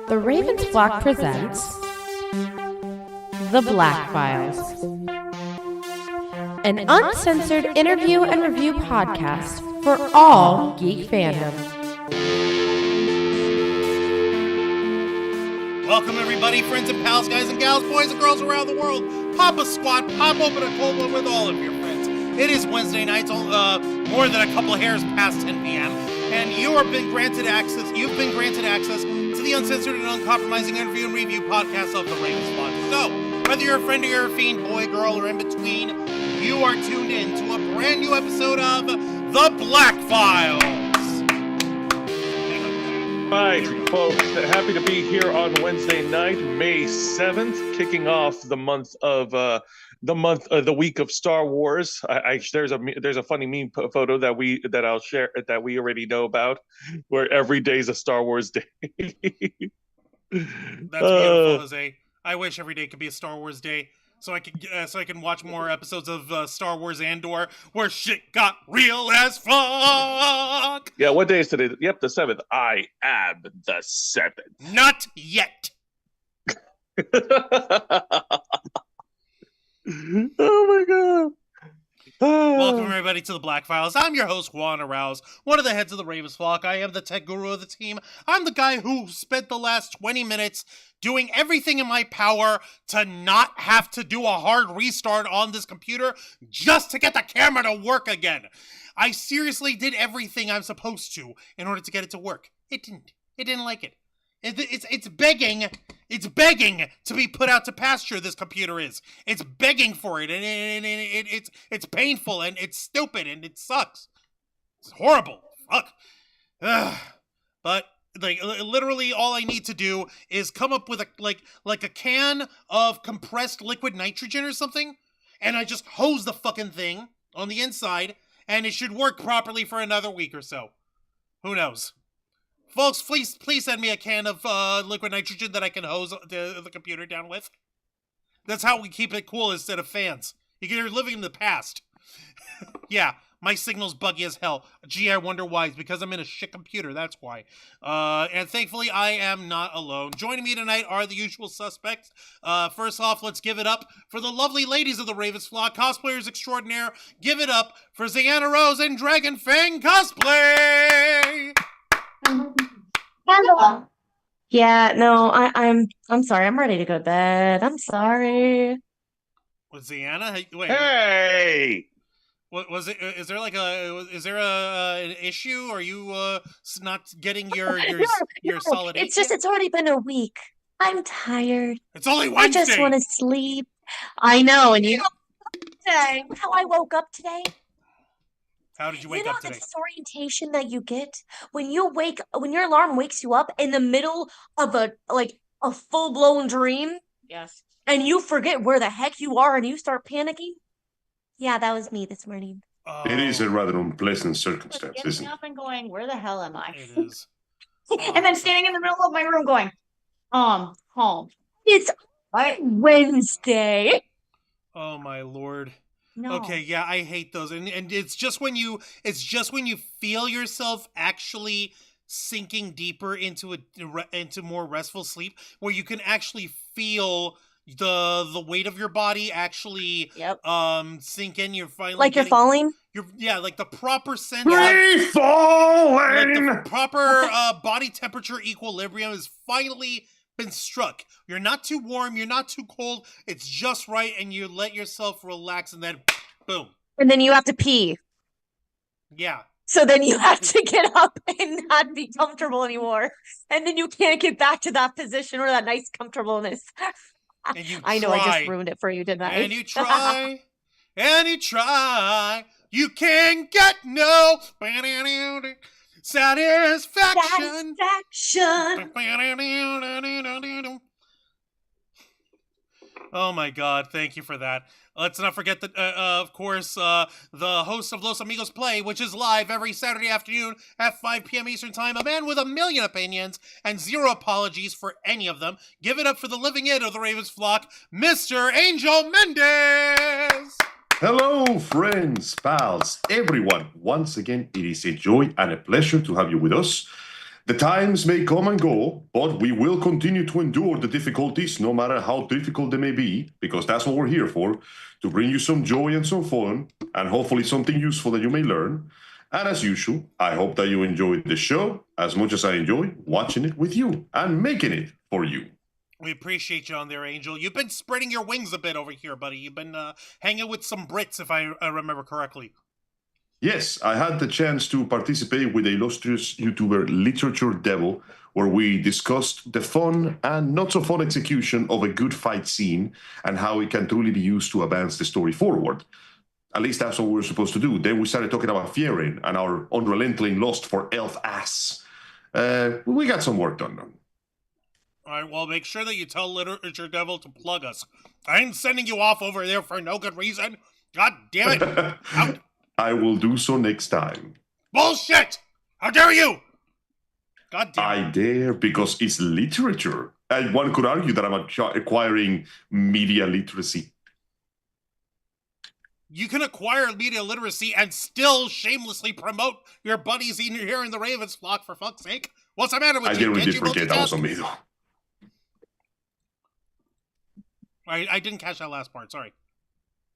The Ravens Flock presents The Black Files, an uncensored interview and review podcast for all geek fandom. Welcome everybody, friends and pals, guys and gals, boys and girls around the world. Pop a squat, pop open a cold one with all of your friends. It is Wednesday night, more than a couple of hairs past 10 p.m., and you've been granted access to the uncensored and uncompromising interview and review podcast of the Ravens Flock. So, whether you're a friend or you're a fiend, boy, girl, or in between, you are tuned in to a brand new episode of The Black Files. Right, folks, happy to be here on Wednesday night, May 7th, kicking off the week of Star Wars. There's a funny meme photo that I'll share that we already know about, where every day is a Star Wars day. That's beautiful, Jose. I wish every day could be a Star Wars day, so I can watch more episodes of Star Wars Andor, where shit got real as fuck. Yeah, what day is today? Yep, the 7th. I am the 7th. Not yet. Oh my god. Welcome everybody to the Black Files. I'm your host, Juan Arouse, one of the heads of the Ravens Flock. I am the tech guru of the team. I'm the guy who spent the last 20 minutes doing everything in my power to not have to do a hard restart on this computer just to get the camera to work again. I seriously did everything I'm supposed to in order to get it to work. It didn't. It didn't like it. It's begging to be put out to pasture. This computer is. It's begging for it, and it's painful, and it's stupid, and it sucks. It's horrible. Fuck. But literally, all I need to do is come up with a can of compressed liquid nitrogen or something, and I just hose the fucking thing on the inside, and it should work properly for another week or so. Who knows? Folks, please send me a can of liquid nitrogen that I can hose the computer down with. That's how we keep it cool instead of fans. You're living in the past. Yeah, my signal's buggy as hell. Gee, I wonder why. It's because I'm in a shit computer, that's why. And thankfully, I am not alone. Joining me tonight are the usual suspects. First off, let's give it up for the lovely ladies of the Ravens Flock, cosplayers extraordinaire. Give it up for Zayanna Rose and Dragon Fang Cosplay! Yeah, no, I'm sorry. I'm ready to go to bed. I'm sorry. Was Zayanna? Wait. Hey! What was it? Is there an issue? Are you not getting your solid? It's just it's already been a week. I'm tired. It's only Wednesday. I just want to sleep. I know, and you know how I woke up today? How did you wake up today? The disorientation that you get when your alarm wakes you up in the middle of a full-blown dream. Yes. And you forget where the heck you are and you start panicking. Yeah, that was me this morning. It is a rather unpleasant circumstance, isn't it? Up and going, where the hell am I? It is. And then standing in the middle of my room going, home. It's Wednesday. Oh my lord. No. Okay, yeah, I hate those, and it's just when you feel yourself actually sinking deeper into more restful sleep, where you can actually feel the weight of your body actually sink in. You're finally you're falling. Like the proper sense. Free falling. Like the proper body temperature equilibrium is finally been struck. You're not too warm, you're not too cold, it's just right, and you let yourself relax, and then boom. And then you have to pee. Yeah. So then you have to get up and not be comfortable anymore. And then you can't get back to that position or that nice comfortableness. And you I know I just ruined it for you, didn't I? And you try, and you try, you can't get no satisfaction. Oh my god, thank you for that. Let's not forget that, of course, the host of Los Amigos Play, which is live every Saturday afternoon at 5 p.m. Eastern Time, a man with a million opinions and zero apologies for any of them. Give it up for the living it of the Ravens Flock, Mr. Angel Mendez! Hello, friends, pals, everyone. Once again, it is a joy and a pleasure to have you with us. The times may come and go, but we will continue to endure the difficulties, no matter how difficult they may be, because that's what we're here for, to bring you some joy and some fun, and hopefully something useful that you may learn. And as usual, I hope that you enjoyed the show as much as I enjoy watching it with you and making it for you. We appreciate you on there, Angel. You've been spreading your wings a bit over here, buddy. You've been hanging with some Brits, if I remember correctly. Yes, I had the chance to participate with the illustrious YouTuber Literature Devil, where we discussed the fun and not so fun execution of a good fight scene and how it can truly be used to advance the story forward. At least that's what we were supposed to do. Then we started talking about Fierin and our unrelenting lust for elf ass. We got some work done. All right, well, make sure that you tell Literature Devil to plug us. I ain't sending you off over there for no good reason. God damn it. Out. I will do so next time. Bullshit! How dare you! God damn it. I dare because it's literature. And one could argue that I'm acquiring media literacy. You can acquire media literacy and still shamelessly promote your buddies here in the Ravens flock, for fuck's sake. What's the matter with I you? generally Can't did you forget that was multitask? on me, though. I didn't catch that last part, sorry.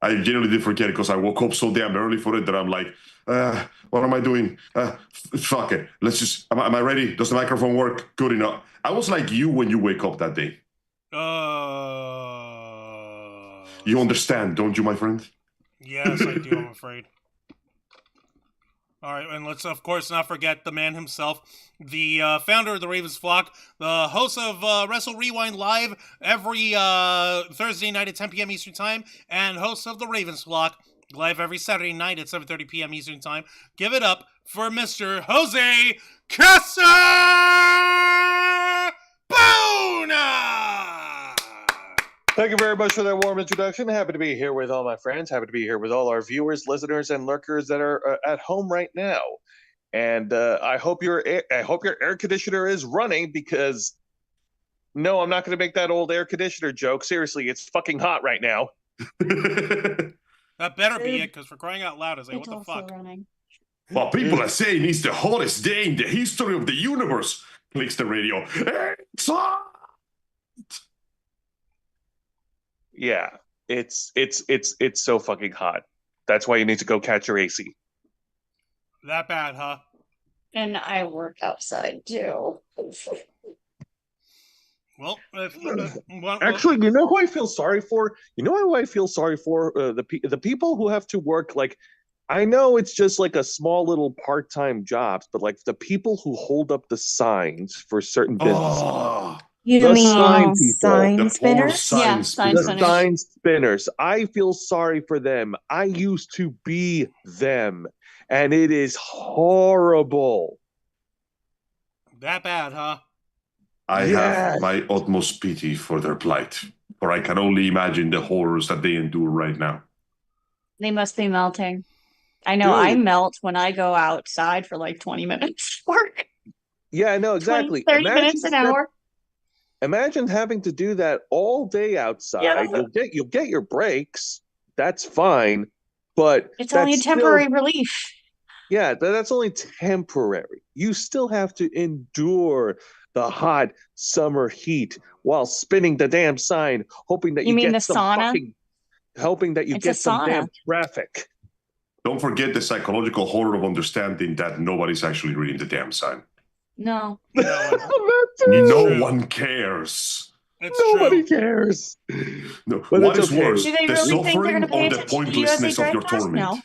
I generally did forget because I woke up so damn early for it that I'm like, what am I doing? Fuck it. Let's just, am I ready? Does the microphone work? Good enough. I was like you when you wake up that day. You understand, don't you, my friend? Yes, I do, I'm afraid. All right, and let's, of course, not forget the man himself, the founder of the Ravens Flock, the host of Wrestle Rewind Live every Thursday night at 10 p.m. Eastern Time, and host of the Ravens Flock live every Saturday night at 7:30 p.m. Eastern Time. Give it up for Mr. Jose Casabona! Thank you very much for that warm introduction. Happy to be here with all my friends. Happy to be here with all our viewers, listeners, and lurkers that are at home right now. And I hope your air conditioner is running, because no, I'm not going to make that old air conditioner joke. Seriously, it's fucking hot right now. That better be it, because for crying out loud, I say, what It's the also fuck? running. Well, people are saying it's the hottest day in the history of the universe. Clicks the radio. It's hot! Yeah, it's so fucking hot. That's why you need to go catch your AC. That bad, huh? And I work outside too. Well, Actually, you know who I feel sorry for? You know who I feel sorry for? The people who have to work, like, I know it's just like a small little part-time jobs, but like the people who hold up the signs for certain businesses. Oh, You The mean sign people. sign the poor spinners? sign Yeah, sign spinners. The sign spinners. I feel sorry for them. I used to be them, and it is horrible. that bad, huh? I Yes. have my utmost pity for their plight, for I can only imagine the horrors that they endure right now. They must be melting. I know I Dude. melt when I go outside for like 20 minutes work. Yeah, I know 20, exactly. 30 minutes an hour. Imagine having to do that all day outside. Yeah. You'll get your breaks. That's fine, but It's only a that's still- temporary relief. Yeah, that's only temporary. You still have to endure the hot summer heat while spinning the damn sign, hoping that You mean get the some sauna? hoping that you It's a get some sauna. damn traffic. Don't forget the psychological horror of understanding that nobody's actually reading the damn sign. No. No true. one cares. It's Nobody true. cares. No, But what it's is okay. worse, Do they the really think they're suffering gonna pay or the attention to pointlessness USA of your Drive Pass? torment? No.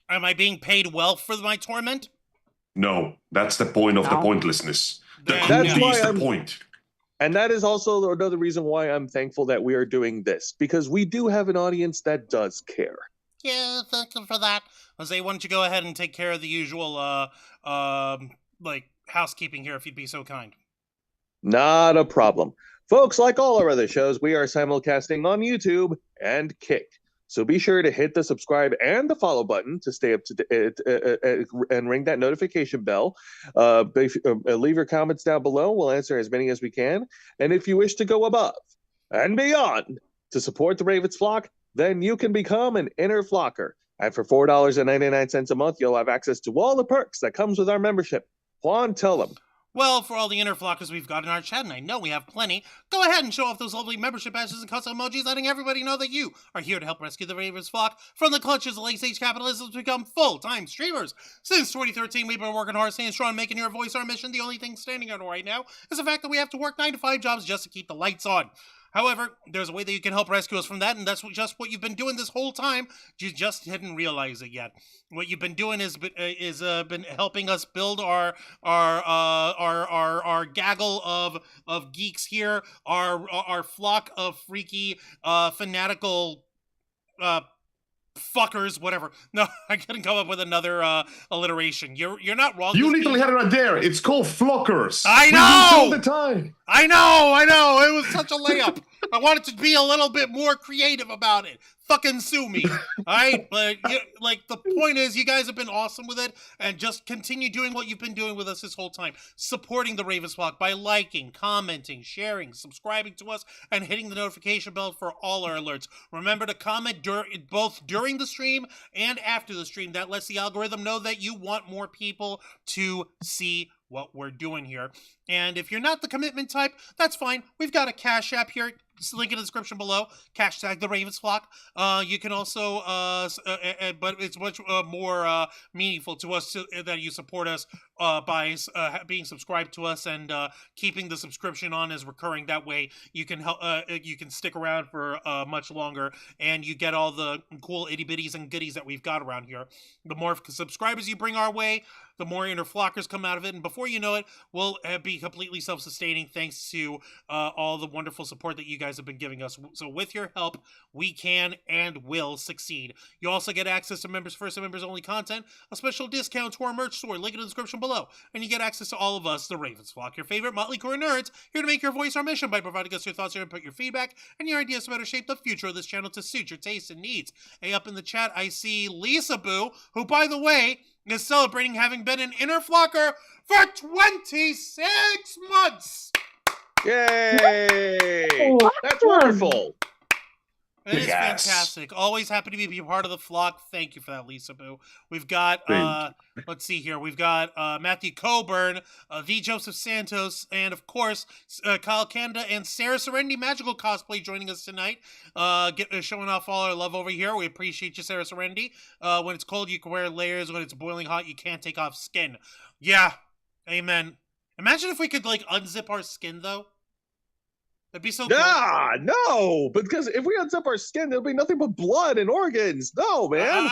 Am I being paid well for my torment? No, that's the point of the No. pointlessness. The That's cruelty why is the I'm- point. And that is also another reason why I'm thankful that we are doing this, because we do have an audience that does care. Yeah, thank you for that. Jose, why don't you go ahead and take care of the usual, like, housekeeping here, if you'd be so kind. Not a problem. Folks, like all our other shows, we are simulcasting on YouTube and Kick. So be sure to hit the subscribe and the follow button to stay up to date and ring that notification bell. Leave your comments down below. We'll answer as many as we can. And if you wish to go above and beyond to support the Ravens Flock, then you can become an inner flocker. And for $4.99 a month, you'll have access to all the perks that comes with our membership. Juan, tell them. Well, for all the inner flockers we've got in our chat, and I know we have plenty, go ahead and show off those lovely membership badges and custom emojis, letting everybody know that you are here to help rescue the Ravens flock from the clutches of late-stage capitalism to become full-time streamers. Since 2013, we've been working hard, staying strong, making your voice our mission. The only thing standing out right now is the fact that we have to work 9 to 5 jobs just to keep the lights on. However, there's a way that you can help rescue us from that, and that's just what you've been doing this whole time. You just didn't realize it yet. What you've been doing is been helping us build our gaggle of geeks here, our flock of freaky fanatical fuckers, whatever. No, I couldn't come up with another alliteration. You're not wrong. You literally had it right there. It's called flockers. I know! We do it all the time. I know. It was such a layup. I wanted to be a little bit more creative about it. Fucking sue me, all right? But like the point is, you guys have been awesome with it, and just continue doing what you've been doing with us this whole time, supporting the Ravens Flock by liking, commenting, sharing, subscribing to us, and hitting the notification bell for all our alerts. Remember to comment both during the stream and after the stream. That lets the algorithm know that you want more people to see what we're doing here. And if you're not the commitment type, that's fine. We've got a Cash App here. Link in the description below. # the Ravens Flock. You can also, but it's much more meaningful to us that you support us by being subscribed to us and keeping the subscription on as recurring. That way, you can help. You can stick around for much longer, and you get all the cool itty bitties and goodies that we've got around here. The more subscribers you bring our way, the more inner flockers come out of it, and before you know it, we'll be completely self-sustaining thanks to all the wonderful support that you guys have been giving us. So with your help, we can and will succeed. You also get access to members first and members only content, a special discount to our merch store, link in the description below, and you get access to all of us, the Ravens Flock, your favorite motley crew of nerds, here to make your voice our mission by providing us your thoughts, your input, your feedback, and your ideas to better shape the future of this channel to suit your tastes and needs. Hey, up in the chat, I see Lisa Boo, who, by the way, is celebrating having been an inner flocker for 26 months. Yay! That's wonderful. It is fantastic. Always happy to be a part of the flock. Thank you for that, Lisa Boo. We've got, let's see here. We've got Matthew Coburn, the Joseph Santos, and of course, Kyle Canada and Sarah Serenity Magical Cosplay joining us tonight. Showing off all our love over here. We appreciate you, Sarah Serenity. When it's cold, you can wear layers. When it's boiling hot, you can't take off skin. Yeah, amen. Imagine if we could, like, unzip our skin, though. That'd be so cool. Ah, no, because if we unzip our skin, there'll be nothing but blood and organs. No, man.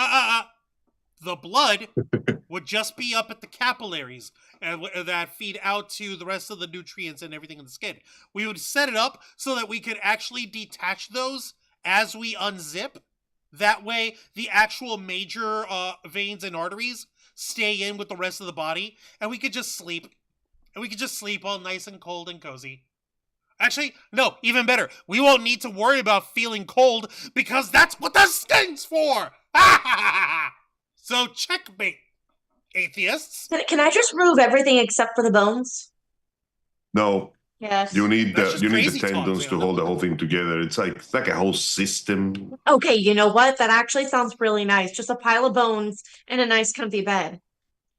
The blood would just be up at the capillaries and that feed out to the rest of the nutrients and everything in the skin. We would set it up so that we could actually detach those as we unzip. That way, the actual major veins and arteries stay in with the rest of the body, and we could just sleep. And we could just sleep all nice and cold and cozy. Actually, no, even better. We won't need to worry about feeling cold because that's what the skin's for! So checkmate, atheists. Can I just remove everything except for the bones? No. Yes. You need That's the just crazy tendons talk, to man. hold the whole thing together. It's like a whole system. Okay, you know what? That actually sounds really nice. Just a pile of bones and a nice comfy bed.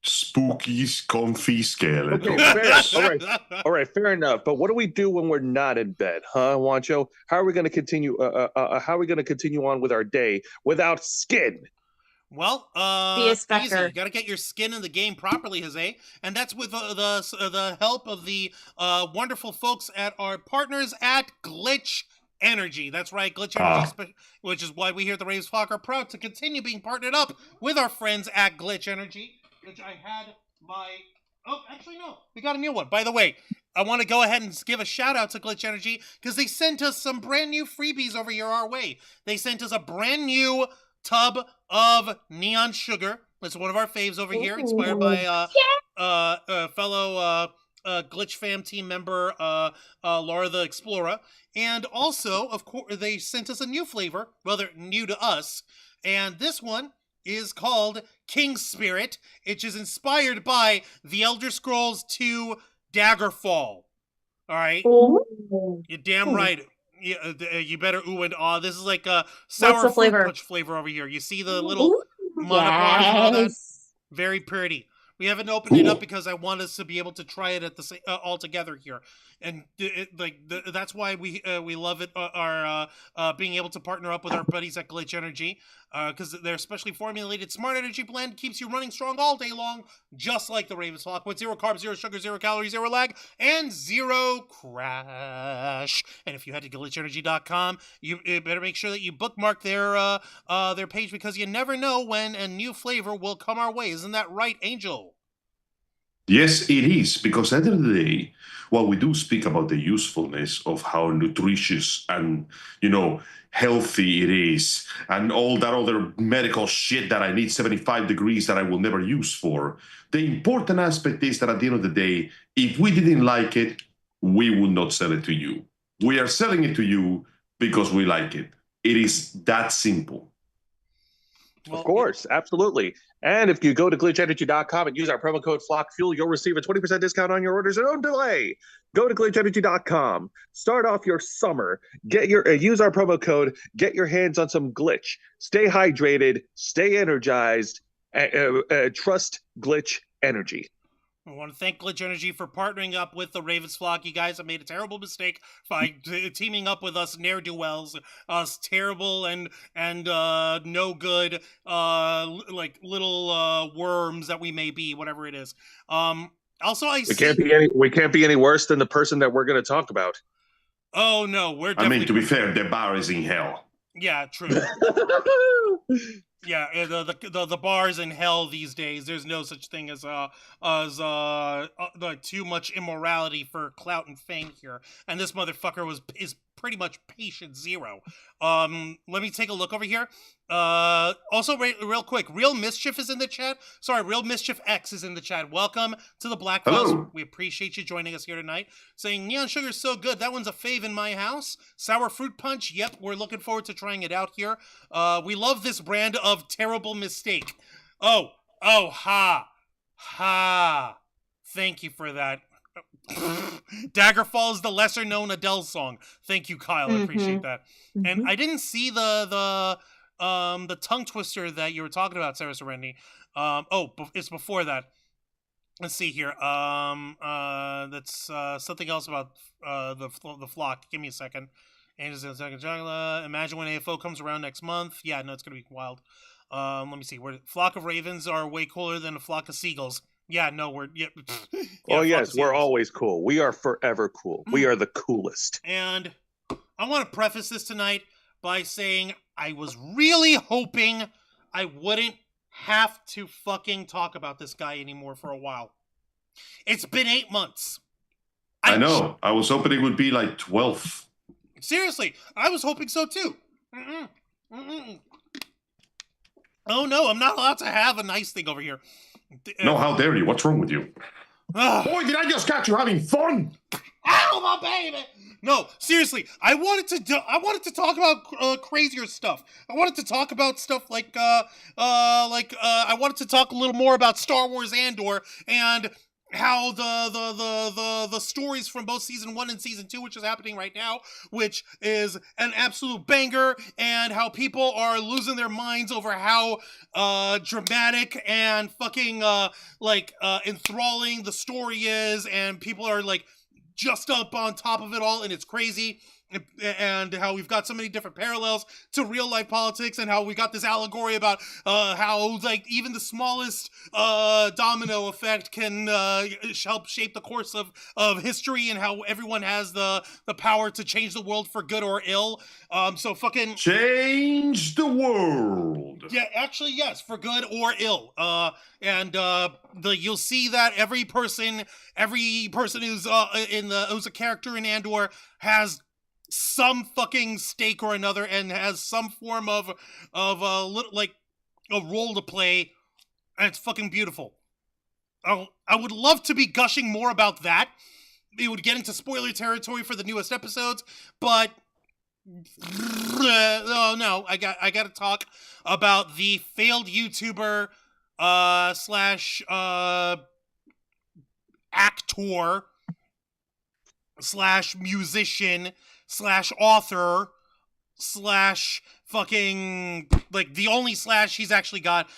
Spooky, comfy skeleton. Okay, fair. All right, fair enough. But what do we do when we're not in bed, huh, Wancho? How are we going to continue? How are we going to continue on with our day without skin? Well, Be a easy. specter. You got to get your skin in the game properly, Jose, and that's with the help of the wonderful folks at our partners at Glitch Energy. That's right, Glitch Energy, which is why we here at the Ravens Flock are proud to continue being partnered up with our friends at Glitch Energy. Which I had my... Oh, actually, no. We got a new one. By the way, I want to go ahead and give a shout-out to Glitch Energy because they sent us some brand new freebies over here our way. They sent us a brand new tub of neon sugar. It's one of our faves over here, inspired by fellow Glitch Fam team member Laura the Explorer. And also, of course, they sent us a new flavor. Well, they're new to us. And this one is called King's Spirit, which is inspired by The Elder Scrolls 2 Daggerfall. All right? Ooh. You're damn right. You better ooh and ah. This is like a sour What's the fruit flavor? punch flavor over here. You see the little mana bars and all that? Very pretty. We haven't opened it up because I want us to be able to try it at the all together here, and that's why we love it. Being able to partner up with our buddies at Glitch Energy, because their specially formulated smart energy blend keeps you running strong all day long, just like the Ravens Flock, with 0 carbs, 0 sugar, 0 calories, 0 lag, and 0 crash. And if you head to glitchenergy.com, you better make sure that you bookmark their page, because you never know when a new flavor will come our way. Isn't that right, Angel? Yes, it is, because at the end of the day, while we do speak about the usefulness of how nutritious and, healthy it is, and all that other medical shit that I need 75 degrees that I will never use for, the important aspect is that at the end of the day, if we didn't like it, we would not sell it to you. We are selling it to you because we like it. It is that simple. Of course, absolutely. And if you go to glitchenergy.com and use our promo code FlockFuel, you'll receive a 20% discount on your orders. So don't delay. Go to glitchenergy.com. Start off your summer. Get your use our promo code. Get your hands on some Glitch. Stay hydrated. Stay energized. Trust Glitch Energy. I want to thank Glitch Energy for partnering up with the Ravens Flock. You guys have made a terrible mistake by teaming up with us ne'er-do-wells, us terrible and no good, like little worms that we may be, whatever it is. Also, we can't be any worse than the person that we're going to talk about. Oh no, we're definitely. To be fair, the bar is in hell. Yeah, true. Yeah, the bars in hell these days. There's no such thing as too much immorality for clout and fame here. And this motherfucker is pretty much patient zero. Let me take a look over here. Also, real quick, Real Mischief is in the chat. Sorry, Real Mischief X is in the chat. Welcome to the Black Files. We appreciate you joining us here tonight. Saying Neon Sugar's so good. That one's a fave in my house. Sour Fruit Punch. Yep, we're looking forward to trying it out here. We love this brand of terrible mistake. Oh, ha. Thank you for that. Daggerfall is the lesser known Adele song. Thank you, Kyle. I appreciate that. And I didn't see the tongue twister that you were talking about, Sarah Serendi. It's before that. Let's see here. That's something else about the flock. Give me a second. Angels in the second jungle. Imagine when AFO comes around next month. Yeah, no, it's gonna be wild. Let me see. Flock of ravens are way cooler than a flock of seagulls. Yeah, no, oh yes, we're always cool. We are forever cool. We are the coolest. And I want to preface this tonight by saying I was really hoping I wouldn't have to fucking talk about this guy anymore for a while. It's been 8 months. I know. I was hoping it would be like 12. Seriously, I was hoping so too. Oh no, I'm not allowed to have a nice thing over here. No, how dare you? What's wrong with you? Boy, did I just catch you having fun? Ow, my baby! No, seriously, I wanted to talk about crazier stuff. I wanted to talk about stuff like I wanted to talk a little more about Star Wars Andor and how the stories from both season 1 and season 2, which is happening right now, which is an absolute banger, and how people are losing their minds over how dramatic and fucking enthralling the story is, and people are like just up on top of it all, and it's crazy. And how we've got so many different parallels to real life politics, and how we got this allegory about how like even the smallest domino effect can help shape the course of history, and how everyone has the power to change the world for good or ill. So fucking change the world. Yeah, actually, yes, for good or ill. You'll see that every person who's who's a character in Andor has some fucking stake or another, and has some form of a role to play, and it's fucking beautiful. I would love to be gushing more about that. It would get into spoiler territory for the newest episodes, but no, I got to talk about the failed YouTuber slash actor slash musician slash author slash fucking like the only slash he's actually got.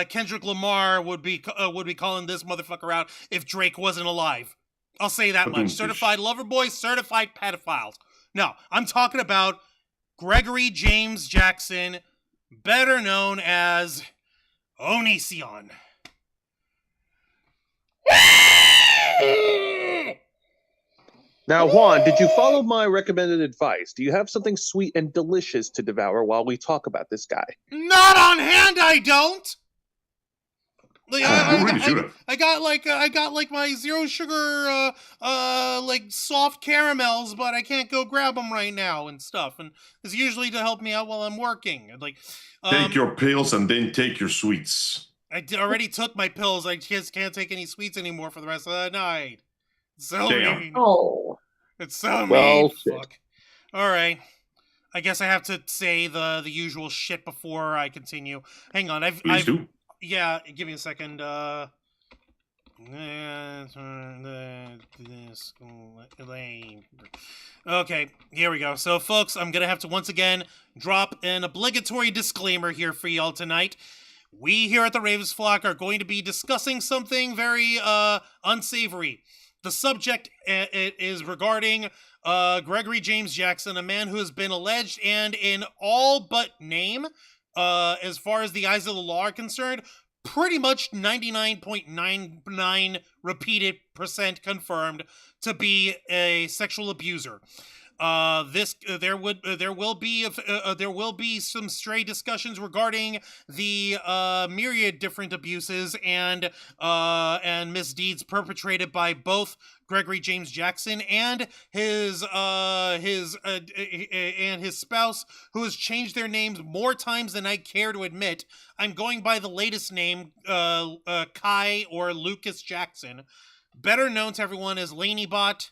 Kendrick Lamar would be calling this motherfucker out if Drake wasn't alive. I'll say that much. Certified lover boys, certified pedophiles. No, I'm talking about Gregory James Jackson, better known as Onision. Now, Juan, did you follow my recommended advice? Do you have something sweet and delicious to devour while we talk about this guy? Not on hand, I don't. Like, I got like my zero sugar like soft caramels, but I can't go grab them right now and stuff. And it's usually to help me out while I'm working. Like, take your pills and then take your sweets. I already took my pills. I just can't take any sweets anymore for the rest of the night. So Damn. mean. Oh. It's so Well, mean. Fuck. All right. I guess I have to say the usual shit before I continue. Hang on. Please do. Yeah, give me a second. Okay, here we go. So, folks, I'm gonna have to once again drop an obligatory disclaimer here for y'all tonight. We here at the Ravens Flock are going to be discussing something very unsavory. The subject it is regarding Gregory James Jackson, a man who has been alleged and in all but name, as far as the eyes of the law are concerned, pretty much 99.99 repeated % confirmed to be a sexual abuser. There will be some stray discussions regarding the myriad different abuses and misdeeds perpetrated by both Gregory James Jackson and his spouse, who has changed their names more times than I care to admit. I'm going by the latest name, Kai or Lucas Jackson, better known to everyone as Laney-Bot.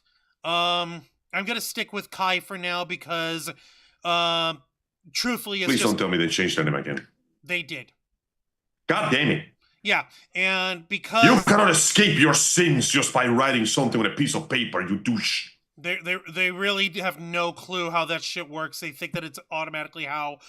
I'm going to stick with Kai for now because, truthfully, Please don't tell me they changed their name again. They did. God damn it. Yeah, and because... You cannot escape your sins just by writing something on a piece of paper, you douche. They really have no clue how that shit works. They think that it's automatically how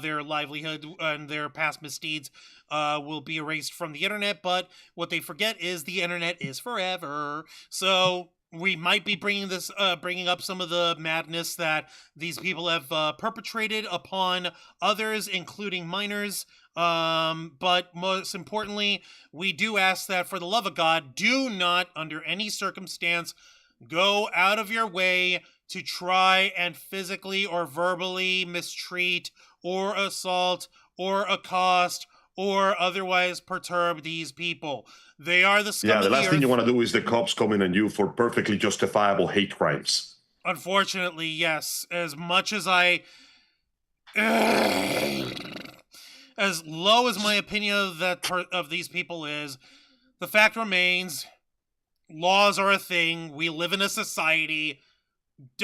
their livelihood and their past misdeeds will be erased from the internet, but what they forget is the internet is forever. So... we might be bringing up some of the madness that these people have perpetrated upon others, including minors. But most importantly, we do ask that for the love of God, do not, under any circumstance, go out of your way to try and physically or verbally mistreat or assault or accost or otherwise perturb these people. They are the scum of the earth. Yeah, the last thing you want to do is the cops coming on you for perfectly justifiable hate crimes. Unfortunately, yes. As much as I... as low as my opinion of these people is, the fact remains, laws are a thing. We live in a society.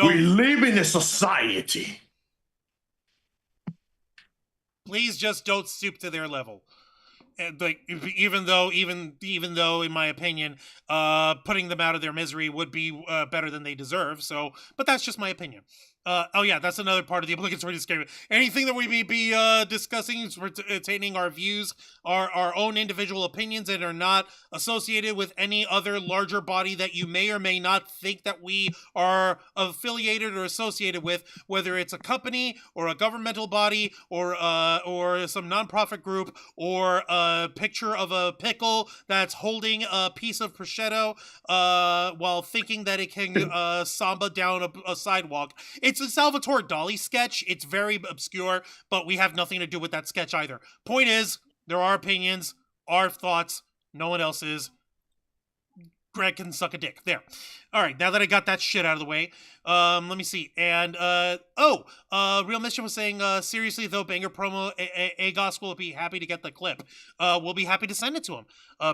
We live in a society. Please just don't stoop to their level. Like, even though, in my opinion, putting them out of their misery would be better than they deserve. So, but that's just my opinion. Oh yeah, that's another part of the obligatory disclaimer. Anything that we may be discussing is pertaining our views, our own individual opinions, and are not associated with any other larger body that you may or may not think that we are affiliated or associated with, whether it's a company or a governmental body or some nonprofit group or a picture of a pickle that's holding a piece of prosciutto while thinking that it can samba down a sidewalk. It's a Salvatore Dali sketch. It's very obscure, but we have nothing to do with that sketch either. Point is, there are opinions, our thoughts, no one else's. Greg can suck a dick. There. All right, now that I got that shit out of the way, let me see. And, Real Mischief was saying, seriously, though, banger promo, A-Gospel will be happy to get the clip. We'll be happy to send it to him.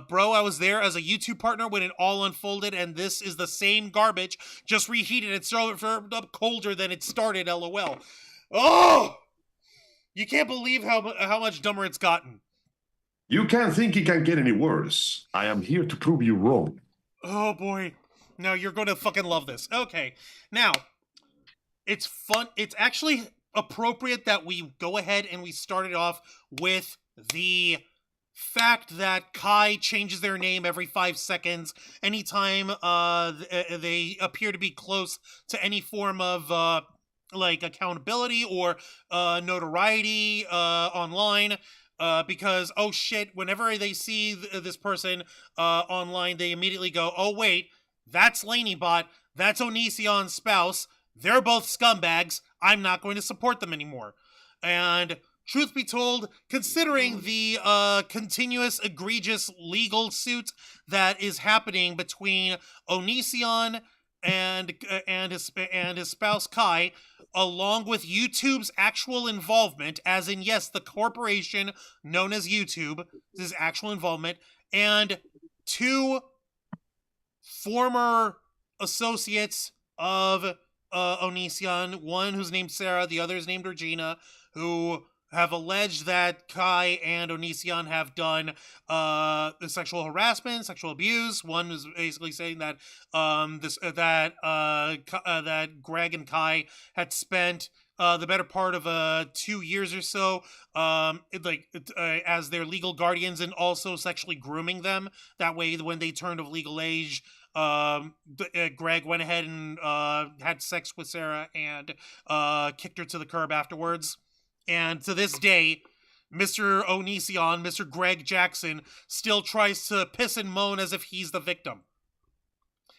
Bro, I was there as a YouTube partner when it all unfolded, and this is the same garbage, just reheated and served up colder than it started, LOL. Oh! You can't believe how much dumber it's gotten. You can't think it can get any worse. I am here to prove you wrong. Oh, boy. No, you're going to fucking love this. Okay. Now, it's fun. It's actually appropriate that we go ahead and we start it off with the fact that Kai changes their name every 5 seconds anytime they appear to be close to any form of like accountability or notoriety online. Because, oh shit, whenever they see this person online, they immediately go, oh wait, that's Lanybot, that's Onision's spouse, they're both scumbags, I'm not going to support them anymore. And truth be told, considering the continuous egregious legal suit that is happening between Onision and his spouse Kai, along with YouTube's actual involvement, as in, yes, the corporation known as YouTube, his actual involvement, and 2 former associates of Onision, one who's named Sarah, the other is named Regina, who have alleged that Kai and Onision have done sexual harassment, sexual abuse. One was basically saying that that Greg and Kai had spent the better part of 2 years or so as their legal guardians, and also sexually grooming them. That way, when they turned of legal age, Greg went ahead and had sex with Sarah and kicked her to the curb afterwards. And to this day, Mr. Onision, Mr. Greg Jackson, still tries to piss and moan as if he's the victim.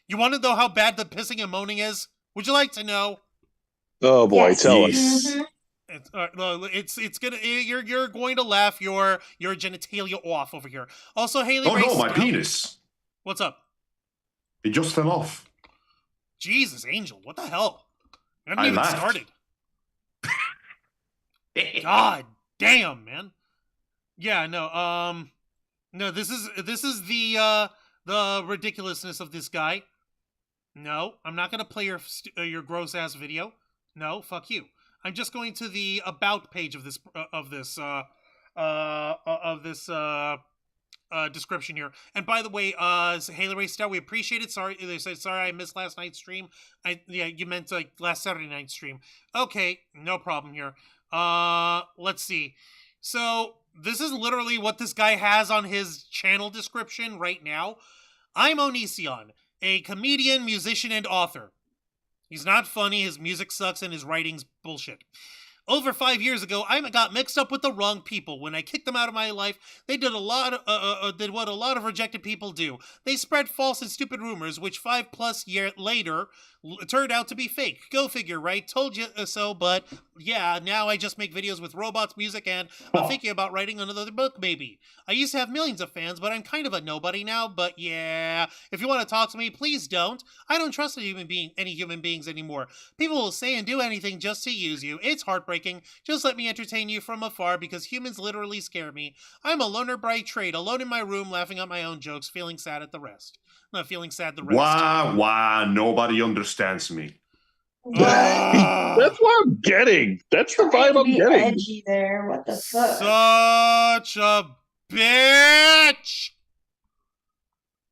You want to know how bad the pissing and moaning is? Would you like to know? Oh boy, Yes. tell us. Mhm. It's gonna you're going to laugh your genitalia off over here. Also, Haley. Oh Race, no, my penis. What's up? It just fell off. Jesus, Angel, what the hell? I haven't I even laughed. started. God damn, man. Yeah, no, this is the ridiculousness of this guy. No, I'm not gonna play your gross ass video. No, fuck you. I'm just going to the about page of this description here. And by the way, Haley Ray Star, we appreciate it. Sorry, they said sorry I missed last night's stream. Yeah, you meant like last Saturday night's stream. Okay, no problem here. Let's see. So this is literally what this guy has on his channel description right now. I'm Onision, a comedian, musician, and author. He's not funny, his music sucks, and his writing's bullshit. Over 5 years ago, I got mixed up with the wrong people. When I kicked them out of my life, they did did what a lot of rejected people do. They spread false and stupid rumors, which 5+ years later turned out to be fake. Go figure, right? Told you so, but yeah, now I just make videos with robots, music, and I'm thinking about writing another book, maybe. I used to have millions of fans, but I'm kind of a nobody now, but yeah. If you want to talk to me, please don't. I don't trust any human beings anymore. People will say and do anything just to use you. It's heartbreaking. Just let me entertain you from afar because humans literally scare me. I'm a loner by trade, alone in my room, laughing at my own jokes, feeling sad at the rest. Not feeling sad the rest. Why? Nobody understands me. That's what I'm getting. That's the Trying vibe to I'm be getting. edgy there. What the fuck? Such a bitch!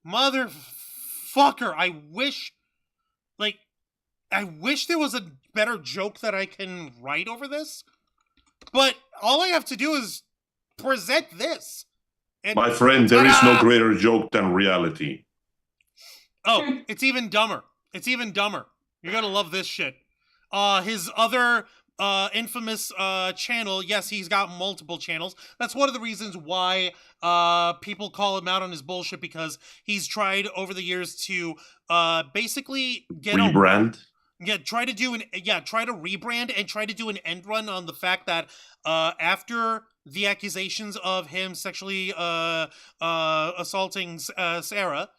Motherfucker, I wish there was a better joke that I can write over this, but all I have to do is present this. And My friend, there is no greater joke than reality. Oh, it's even dumber. It's even dumber. You're gonna love this shit. His other infamous channel, yes, he's got multiple channels. That's one of the reasons why people call him out on his bullshit, because he's tried over the years to basically get Rebrand. try to rebrand and try to do an end run on the fact that after the accusations of him sexually assaulting Sarah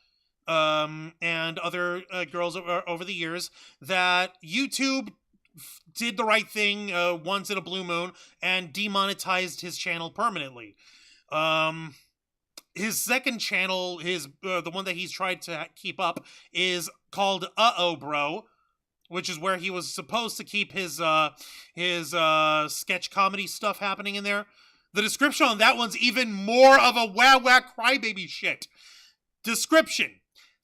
and other girls over the years, that YouTube did the right thing once in a blue moon and demonetized his channel permanently. His second channel, the one that he's tried to keep up, is called uhohbro, which is where he was supposed to keep his sketch comedy stuff happening in there. The description on that one's even more of a wah crybaby shit. Description: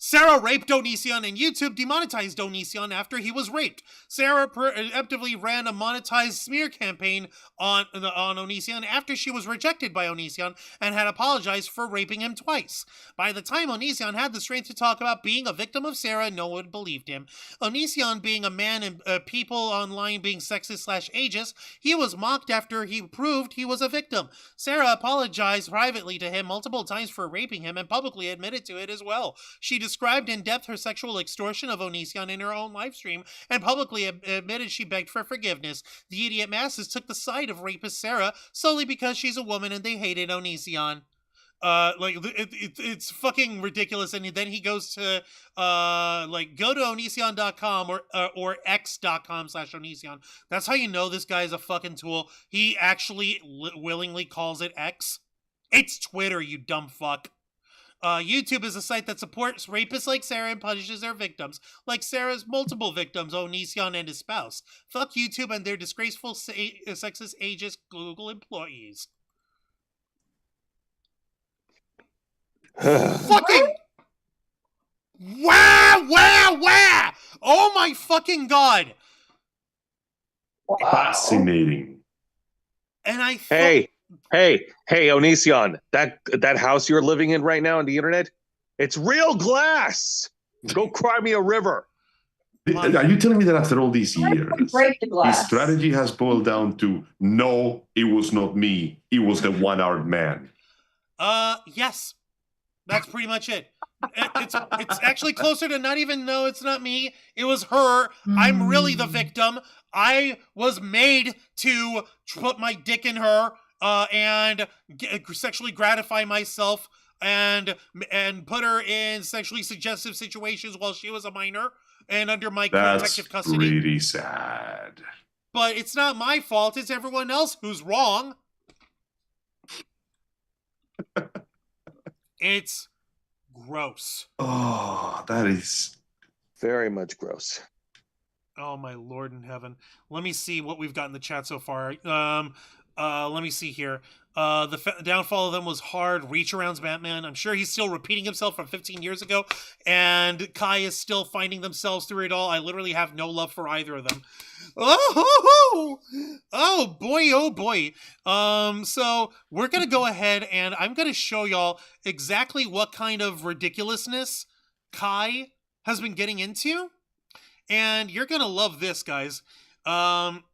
Sarah raped Onision, and YouTube demonetized Onision after he was raped. Sarah preemptively ran a monetized smear campaign on Onision after she was rejected by Onision and had apologized for raping him twice. By the time Onision had the strength to talk about being a victim of Sarah, no one believed him. Onision being a man and people online being sexist/ageist, he was mocked after he proved he was a victim. Sarah apologized privately to him multiple times for raping him and publicly admitted to it as well. She described in depth her sexual extortion of Onision in her own live stream and publicly admitted she begged for forgiveness. The idiot masses took the side of rapist Sarah solely because she's a woman and they hated Onision. It's fucking ridiculous. And then he goes to go to onision.com or x.com/Onision. That's how you know this guy's a fucking tool. He actually willingly calls it X. It's Twitter, you dumb fuck. YouTube is a site that supports rapists like Sarah and punishes their victims, like Sarah's multiple victims, Onision and his spouse. Fuck YouTube and their disgraceful sexist ageist Google employees. Fucking wow! Oh my fucking god! Wow. Fascinating. And I Hey, Onision, that house you're living in right now on the internet, it's real glass. Go cry me a river. Are you telling me that after all these years, Break the his glass. strategy has boiled down to, no, it was not me, it was the one-armed man? Yes. That's pretty much it. It's actually closer to not even, no, it's not me. It was her. I'm really the victim. I was made to put my dick in her and sexually gratify myself and put her in sexually suggestive situations while she was a minor and under my protective custody. That's really sad. But it's not my fault. It's everyone else who's wrong. It's gross. Oh, that is very much gross. Oh my Lord in heaven. Let me see what we've got in the chat so far. Let me see here. The downfall of them was hard. Reach around's Batman. I'm sure he's still repeating himself from 15 years ago. And Kai is still finding themselves through it all. I literally have no love for either of them. Oh boy, oh boy. So we're gonna go ahead and I'm gonna show y'all exactly what kind of ridiculousness Kai has been getting into. And you're gonna love this, guys.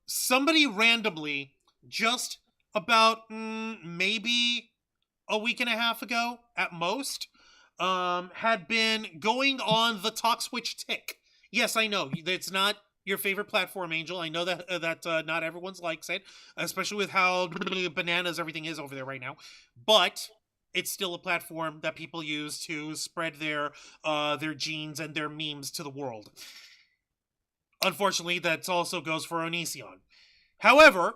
Somebody randomly, just about maybe a week and a half ago at most, had been going on the Talk Switch tick. Yes, I know it's not your favorite platform, Angel. I know that not everyone's likes it, especially with how bananas everything is over there right now. But it's still a platform that people use to spread their genes and their memes to the world. Unfortunately, that also goes for Onision. However,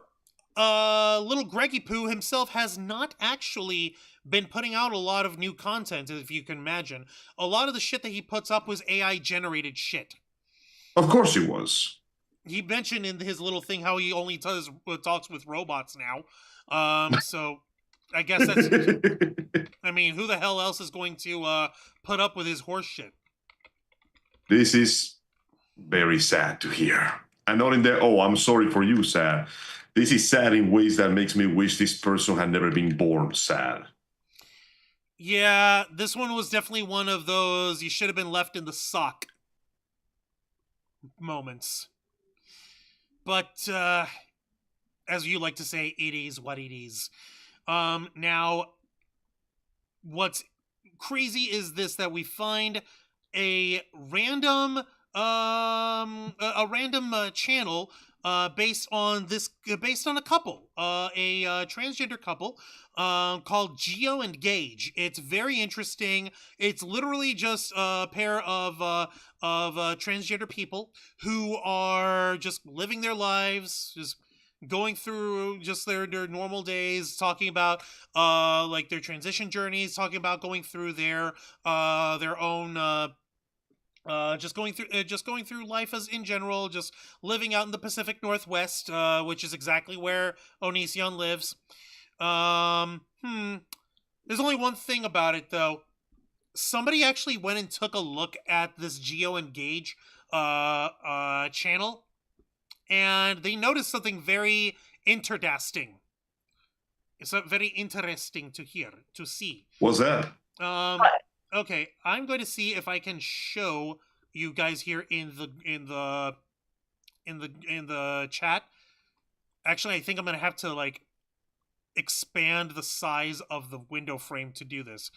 little Greggy Poo himself has not actually been putting out a lot of new content, if you can imagine. A lot of the shit that he puts up was AI-generated shit. Of course he was. He mentioned in his little thing how he only talks with robots now. So I guess that's... I mean, who the hell else is going to put up with his horse shit? This is very sad to hear. And not in the, oh, I'm sorry for you, sad. This is sad in ways that makes me wish this person had never been born sad. Yeah, this one was definitely one of those you should have been left in the sock moments. But, as you like to say, it is what it is. Now, what's crazy is this, that we find a random channel based on a couple, a transgender couple called Geo and Gage. It's very interesting. It's literally just a pair of transgender people who are just living their lives, just going through just their normal days, talking about like their transition journeys, talking about going through their own just going through life as in general, just living out in the Pacific Northwest, which is exactly where Onision lives. There's only one thing about it though. somebody actually went and took a look at this Geo Engage channel, and they noticed something very interesting. It's very interesting to see. What's that? Okay, I'm going to see if I can show you guys here in the chat. Actually, I think I'm gonna have to like expand the size of the window frame to do this.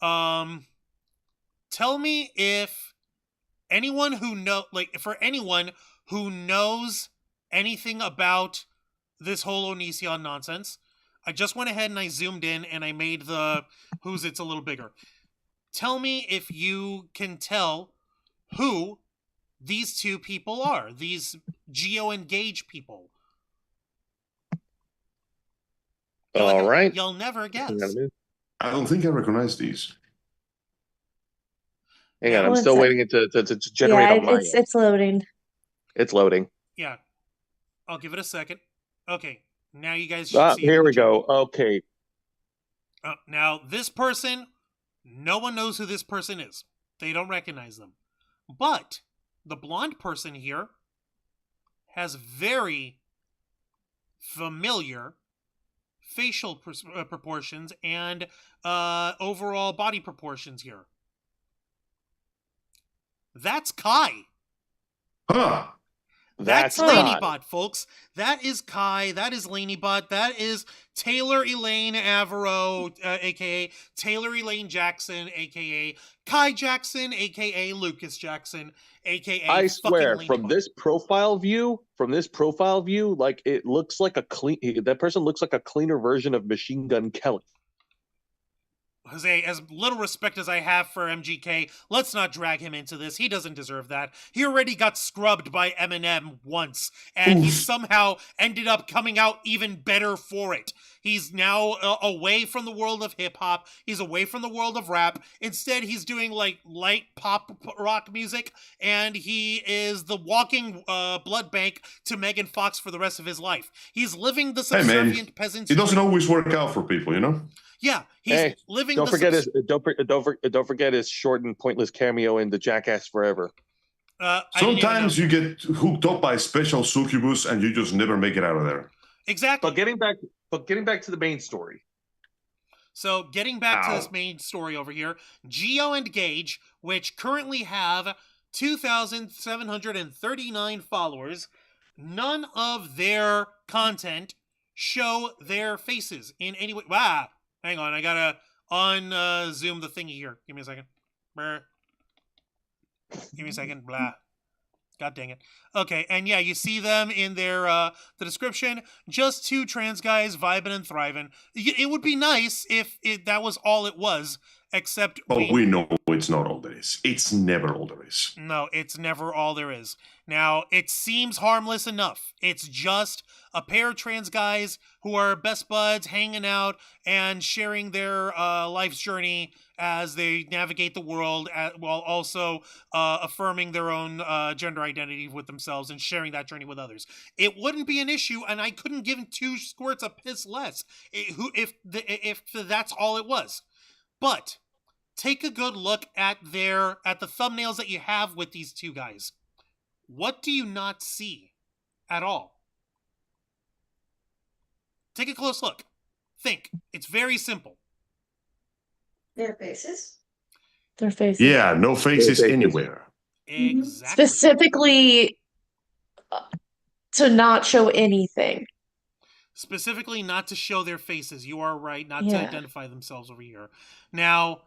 Tell me if anyone who for anyone who knows anything about this whole Onision nonsense. I just went ahead and I zoomed in and I made the who's it's a little bigger. Tell me if you can tell who these two people are, these Geo Engage people. All right. You'll never guess. I don't think I recognize these. Hang on, I'm still waiting it to generate on my end. It's loading. It's loading. Yeah. I'll give it a second. Okay. Now you guys should see. Here we go. Okay. Now, this person, no one knows who this person is. They don't recognize them. But the blonde person here has very familiar facial proportions and overall body proportions here. That's Kai. Huh. That's Lanybot, folks. That is Kai. That is Lanybot. That is Taylor Elaine Avero, a.k.a. Taylor Elaine Jackson, a.k.a. Kai Jackson, a.k.a. Lucas Jackson, a.k.a. I swear, Lanybot. from this profile view, like it looks like that person looks like a cleaner version of Machine Gun Kelly. Jose, as little respect as I have for MGK, let's not drag him into this. He doesn't deserve that. He already got scrubbed by Eminem once, and he somehow ended up coming out even better for it. He's now away from the world of hip-hop. He's away from the world of rap. Instead, he's doing, like, light pop rock music, and he is the walking blood bank to Megan Fox for the rest of his life. He's living the subservient peasant's dream. It doesn't always work out for people, you know? Yeah, he's living. Don't forget his short and pointless cameo in the Jackass Forever. Sometimes you get hooked up by special succubus and you just never make it out of there. Exactly. But getting back to the main story. So getting back to this main story over here, Geo Engage, which currently have 2,739 followers, none of their content show their faces in any way. Wow. Hang on, I gotta zoom the thingy here. Give me a second. Brr. Give me a second. Blah. God dang it. Okay, and yeah, you see them in their the description. Just two trans guys vibing and thriving. It would be nice if that was all it was, except we know it's not all there is. It's never all there is. No, it's never all there is. Now, it seems harmless enough. It's just a pair of trans guys who are best buds hanging out and sharing their life's journey as they navigate the world while also affirming their own gender identity with themselves and sharing that journey with others. It wouldn't be an issue, and I couldn't give two squirts a piss less if that's all it was. But take a good look at the thumbnails that you have with these two guys. What do you not see at all? Take a close look. Think. It's very simple. Their faces. Their faces. Yeah, no faces anywhere. Exactly. Specifically to not show anything. Specifically not to show their faces. You are right, not to identify themselves over here. Now,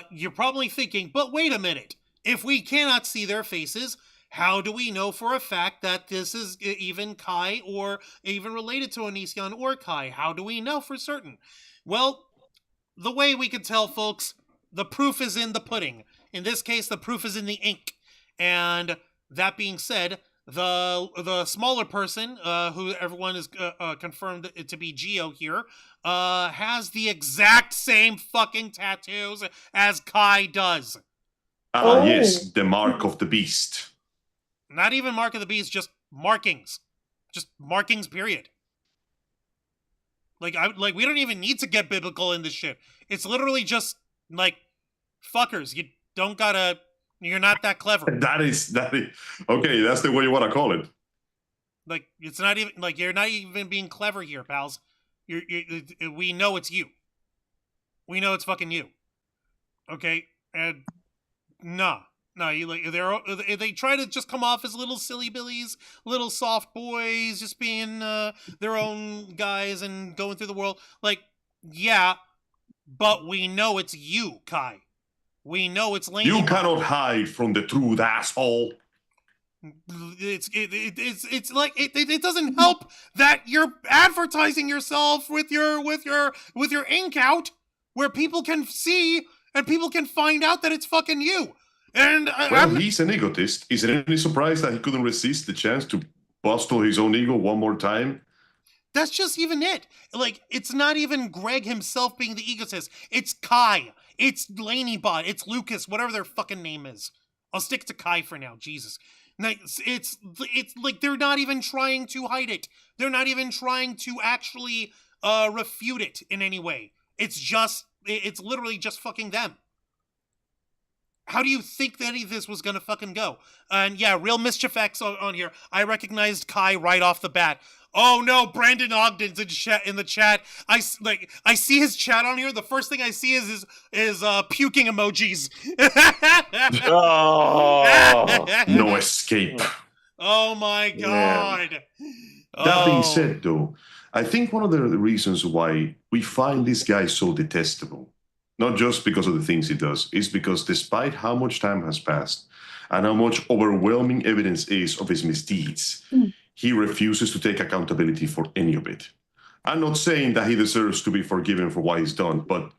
you're probably thinking, but wait a minute. If we cannot see their faces, how do we know for a fact that this is even Kai or even related to Onision or Kai? How do we know for certain? Well, the way we can tell, folks, the proof is in the pudding. In this case, the proof is in the ink. And that being said, the smaller person, who everyone is confirmed to be Geo here, has the exact same fucking tattoos as Kai does. Yes, the mark of the beast. Not even mark of the beast, just markings. Just markings, period. Like we don't even need to get biblical in this shit. It's literally just, like, fuckers. You don't gotta. You're not that clever. That is okay. That's the way you want to call it. Like it's not even like you're not even being clever here, pals. We know it's you. We know it's fucking you. Okay, and nah. No, you like they try to just come off as little silly billies, little soft boys, just being their own guys and going through the world. Like, yeah, but we know it's you, Kai. We know it's Laney. You cannot hide from the truth, asshole. It's like it doesn't help that you're advertising yourself with your ink out, where people can see and people can find out that it's fucking you. And he's an egotist. Is it any surprise that he couldn't resist the chance to bustle his own ego one more time? That's just even it. Like, it's not even Greg himself being the egotist. It's Kai. It's Laney-Bot. It's Lucas. Whatever their fucking name is. I'll stick to Kai for now. Jesus. Like, it's like they're not even trying to hide it. They're not even trying to actually refute it in any way. It's literally just fucking them. How do you think that any of this was gonna fucking go? And yeah, real Mischief X on here. I recognized Kai right off the bat. Oh no, Brandon Ogden's in the chat. I see his chat on here. The first thing I see is puking emojis. Oh. No escape. Oh my god. That being said, though, I think one of the reasons why we find this guy so detestable, not just because of the things he does, is because despite how much time has passed and how much overwhelming evidence is of his misdeeds, he refuses to take accountability for any of it. I'm not saying that he deserves to be forgiven for what he's done, but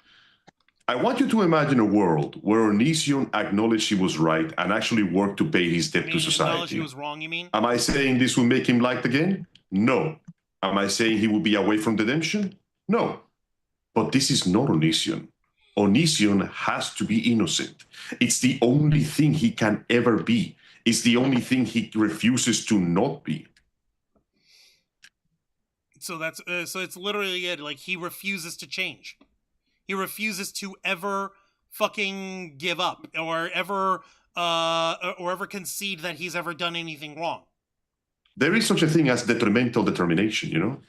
I want you to imagine a world where Onision acknowledged he was right and actually worked to pay his debt to society. Acknowledge he was wrong, you mean? Am I saying this will make him liked again? No. Am I saying he will be away from redemption? No. But this is not Onision. Onision has to be innocent. It's the only thing he can ever be. It's the only thing he refuses to not be. So that's so it's literally it. Like, he refuses to change. He refuses to ever fucking give up or ever concede that he's ever done anything wrong. There is such a thing as detrimental determination, you know?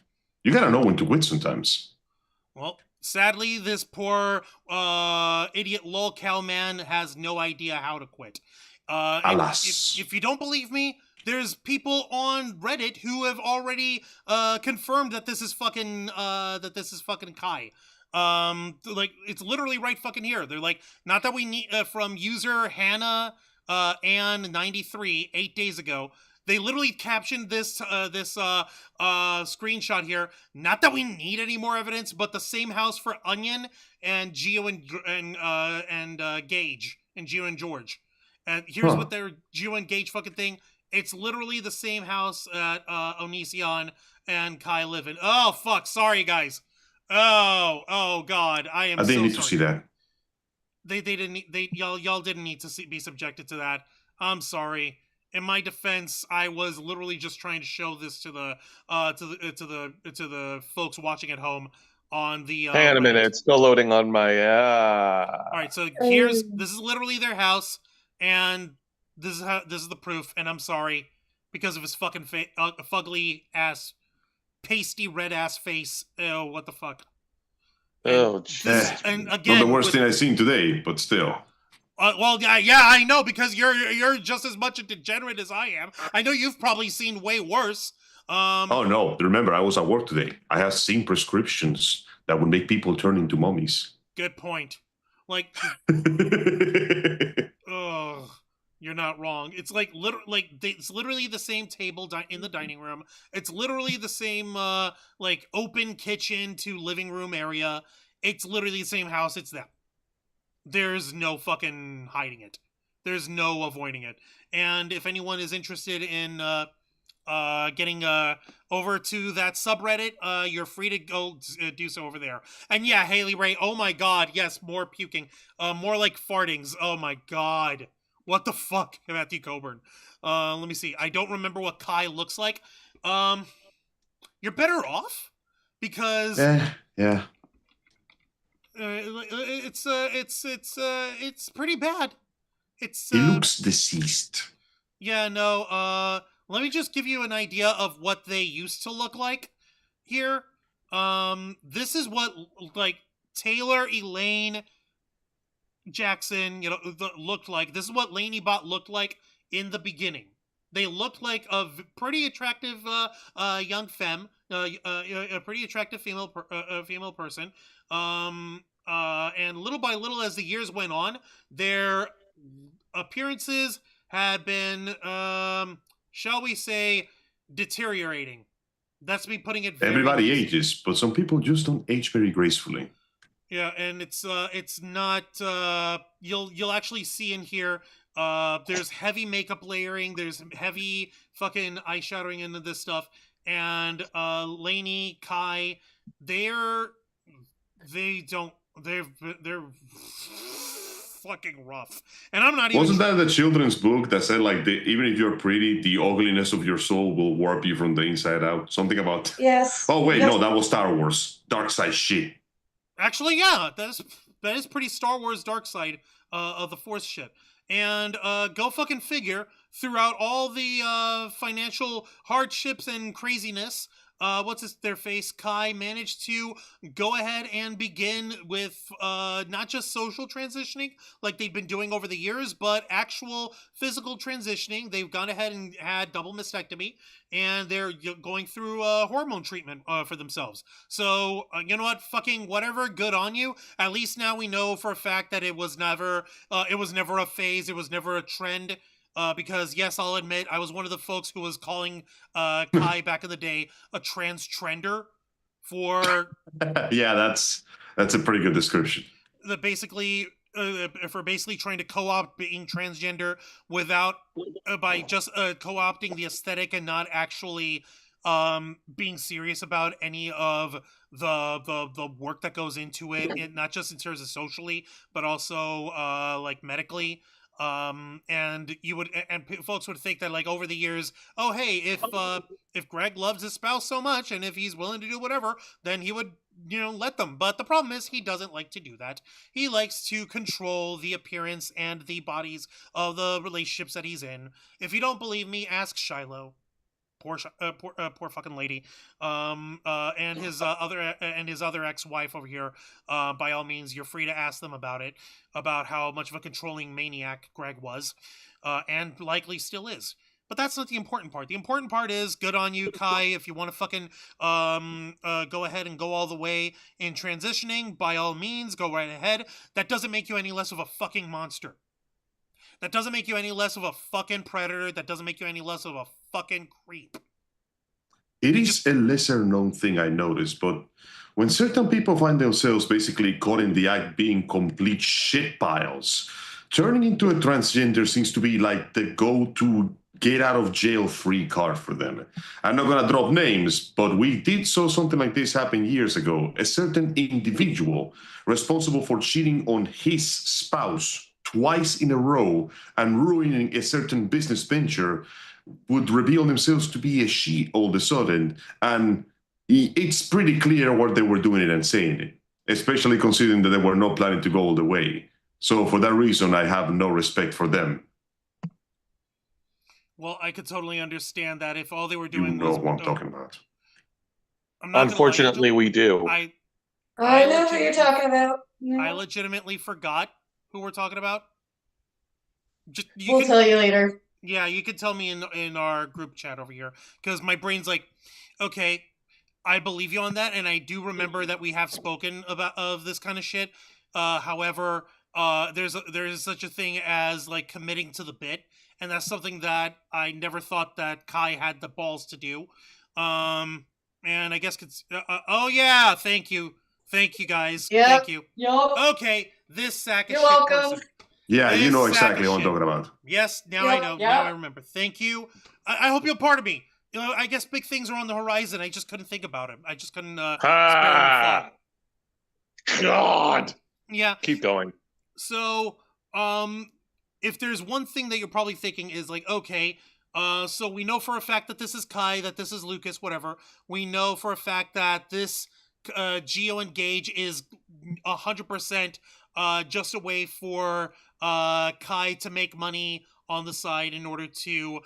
You gotta know when to quit sometimes. Well, sadly, this poor idiot lolcow man has no idea how to quit. Alas. If you don't believe me, there's people on Reddit who have already confirmed that this is fucking Kai. Like, it's literally right fucking here. They're like, not that we need from user Hannah Ann 93 8 days ago. They literally captioned this screenshot here. Not that we need any more evidence, but the same house for Onion and Gio and Gage and Gio and George. And here's what their Gio and Gage fucking thing. It's literally the same house that Onision and Kai live in. Oh fuck! Sorry guys. Oh god! I am. I didn't so need sorry. to see that. They didn't. Y'all didn't need to be subjected to that. I'm sorry. In my defense, I was literally just trying to show this to the folks watching at home on the. Hang on a minute, it's still loading on my. All right, so this is literally their house, and this is the proof. And I'm sorry because of his fucking fugly ass, pasty red ass face. Oh, what the fuck. Oh, jeez. And again, not the worst thing I've seen today, but still. Well, yeah, I know, because you're just as much a degenerate as I am. I know you've probably seen way worse. Oh no! Remember, I was at work today. I have seen prescriptions that would make people turn into mummies. Good point. Like, oh, you're not wrong. It's like it's literally the same table in the dining room. It's literally the same like open kitchen to living room area. It's literally the same house. It's them. There's no fucking hiding it. There's no avoiding it. And if anyone is interested in getting over to that subreddit, you're free to go do so over there. And yeah, Haley Ray, oh my god, yes, more puking. More like fartings. Oh my god. What the fuck, Matthew Coburn? Let me see. I don't remember what Kai looks like. You're better off? Because... yeah. It's pretty bad. It's He looks deceased. Yeah, no, let me just give you an idea of what they used to look like here. This is what, like, Taylor Elaine Jackson, looked like. This is what Laney Bot looked like in the beginning. They looked like a pretty attractive young femme, a pretty attractive female person. And little by little, as the years went on, their appearances had been, shall we say, deteriorating. That's me putting it very Everybody loosely. ages, but some people just don't age very gracefully. Yeah, and it's not, you'll actually see in here, there's heavy makeup layering, there's heavy fucking eyeshadowing into this stuff, and Lainey, Kai, they're fucking rough. And I'm not even. Wasn't that the children's book that said, like, even if you're pretty, the ugliness of your soul will warp you from the inside out? Something about. Yes. Oh wait, Yes. no, that was Star Wars. Dark side shit. Actually, yeah, that is pretty Star Wars dark side of the Force shit. And go fucking figure, throughout all the financial hardships and craziness, their face, Kai managed to go ahead and begin with not just social transitioning like they've been doing over the years, but actual physical transitioning. They've gone ahead and had double mastectomy, and they're going through hormone treatment for themselves. So, you know what? Fucking whatever, good on you. At least now we know for a fact that it was never a phase, it was never a trend. Because yes, I'll admit I was one of the folks who was calling Kai back in the day a trans trender for Yeah, that's a pretty good description. the basically for basically trying to co-opt being transgender without by just co-opting the aesthetic and not actually being serious about any of the work that goes into it, not just in terms of socially, but also like medically. And folks would think that, like, over the years, oh hey, if Greg loves his spouse so much and if he's willing to do whatever, then he would let them. But the problem is he doesn't like to do that. He likes to control the appearance and the bodies of the relationships that he's in. If you don't believe me, ask Shiloh. Poor fucking lady, and his other ex-wife over here. By all means, you're free to ask them about it, about how much of a controlling maniac Greg was, and likely still is. But that's not the important part. The important part is, good on you, Kai. If you want to fucking go ahead and go all the way in transitioning, by all means, go right ahead. That doesn't make you any less of a fucking monster. That doesn't make you any less of a fucking predator. That doesn't make you any less of a fucking creep. It is a lesser known thing, I noticed, but when certain people find themselves basically caught in the act being complete shit piles, turning into a transgender seems to be like the go-to get out of jail free card for them. I'm not gonna drop names, but we did saw something like this happen years ago. A certain individual responsible for cheating on his spouse twice in a row and ruining a certain business venture would reveal themselves to be a she all of a sudden. And it's pretty clear what they were doing it and saying it, especially considering that they were not planning to go all the way. So for that reason, I have no respect for them. Well, I could totally understand that if all they were doing was... what I'm talking about. Unfortunately, we do. I know who you're talking about. I legitimately forgot who we're talking about. We'll tell you later. Yeah, you can tell me in our group chat over here, because my brain's like, okay, I believe you on that, and I do remember that we have spoken of this kind of shit. However, there's such a thing as, like, committing to the bit, and that's something that I never thought that Kai had the balls to do. And I guess oh yeah, thank you guys, thank you. Yep. Okay, this sack of You're shit welcome. person. Yeah, you know exactly what I'm talking about. Yes, now I know. Now I remember. Thank you. I hope you're part of me. I guess big things are on the horizon. I just couldn't think about it. I just couldn't spare God. Yeah. Keep going. So, if there's one thing that you're probably thinking is, like, okay, so we know for a fact that this is Kai, that this is Lucas, whatever. We know for a fact that this Geo and Gage is 100% just a way for Kai to make money on the side in order to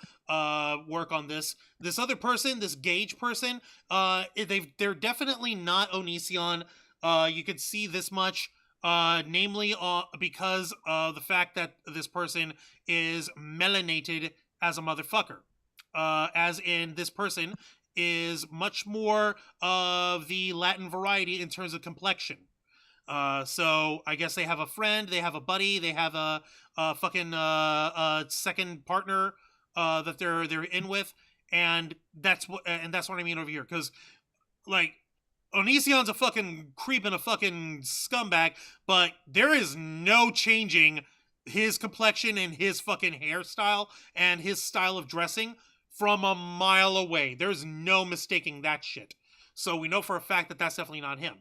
work on this. This other person, this Gage person, they're definitely not Onision. You could see this much, namely because of the fact that this person is melanated as a motherfucker. As in, this person is much more of the Latin variety in terms of complexion. So I guess they have a friend, they have a buddy, they have a fucking second partner that they're in with, and that's what I mean over here. Because like Onision's a fucking creep and a fucking scumbag, but there is no changing his complexion and his fucking hairstyle and his style of dressing from a mile away. There's no mistaking that shit. So we know for a fact that that's definitely not him.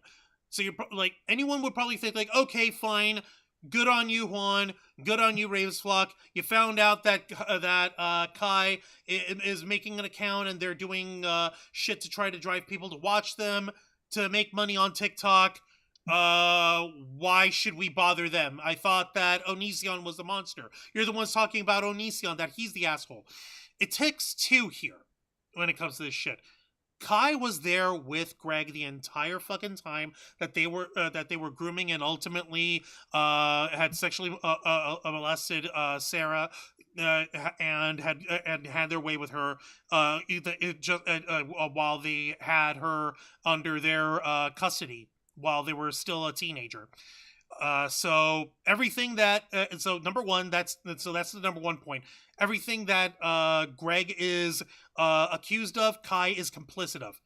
So you're like, anyone would probably think like, okay, fine, good on you, Juan, good on you, Ravensflock. You found out that Kai is making an account and they're doing shit to try to drive people to watch them to make money on TikTok. Why should we bother them? I thought that Onision was the monster. You're the ones talking about Onision, that he's the asshole. It takes two here when it comes to this shit. Kai was there with Greg the entire fucking time that they were grooming and ultimately had sexually molested Sarah and had their way with her while they had her under their custody while they were still a teenager. So everything that so number one, that's the number one point. Everything that Greg is accused of, Kai is complicit of,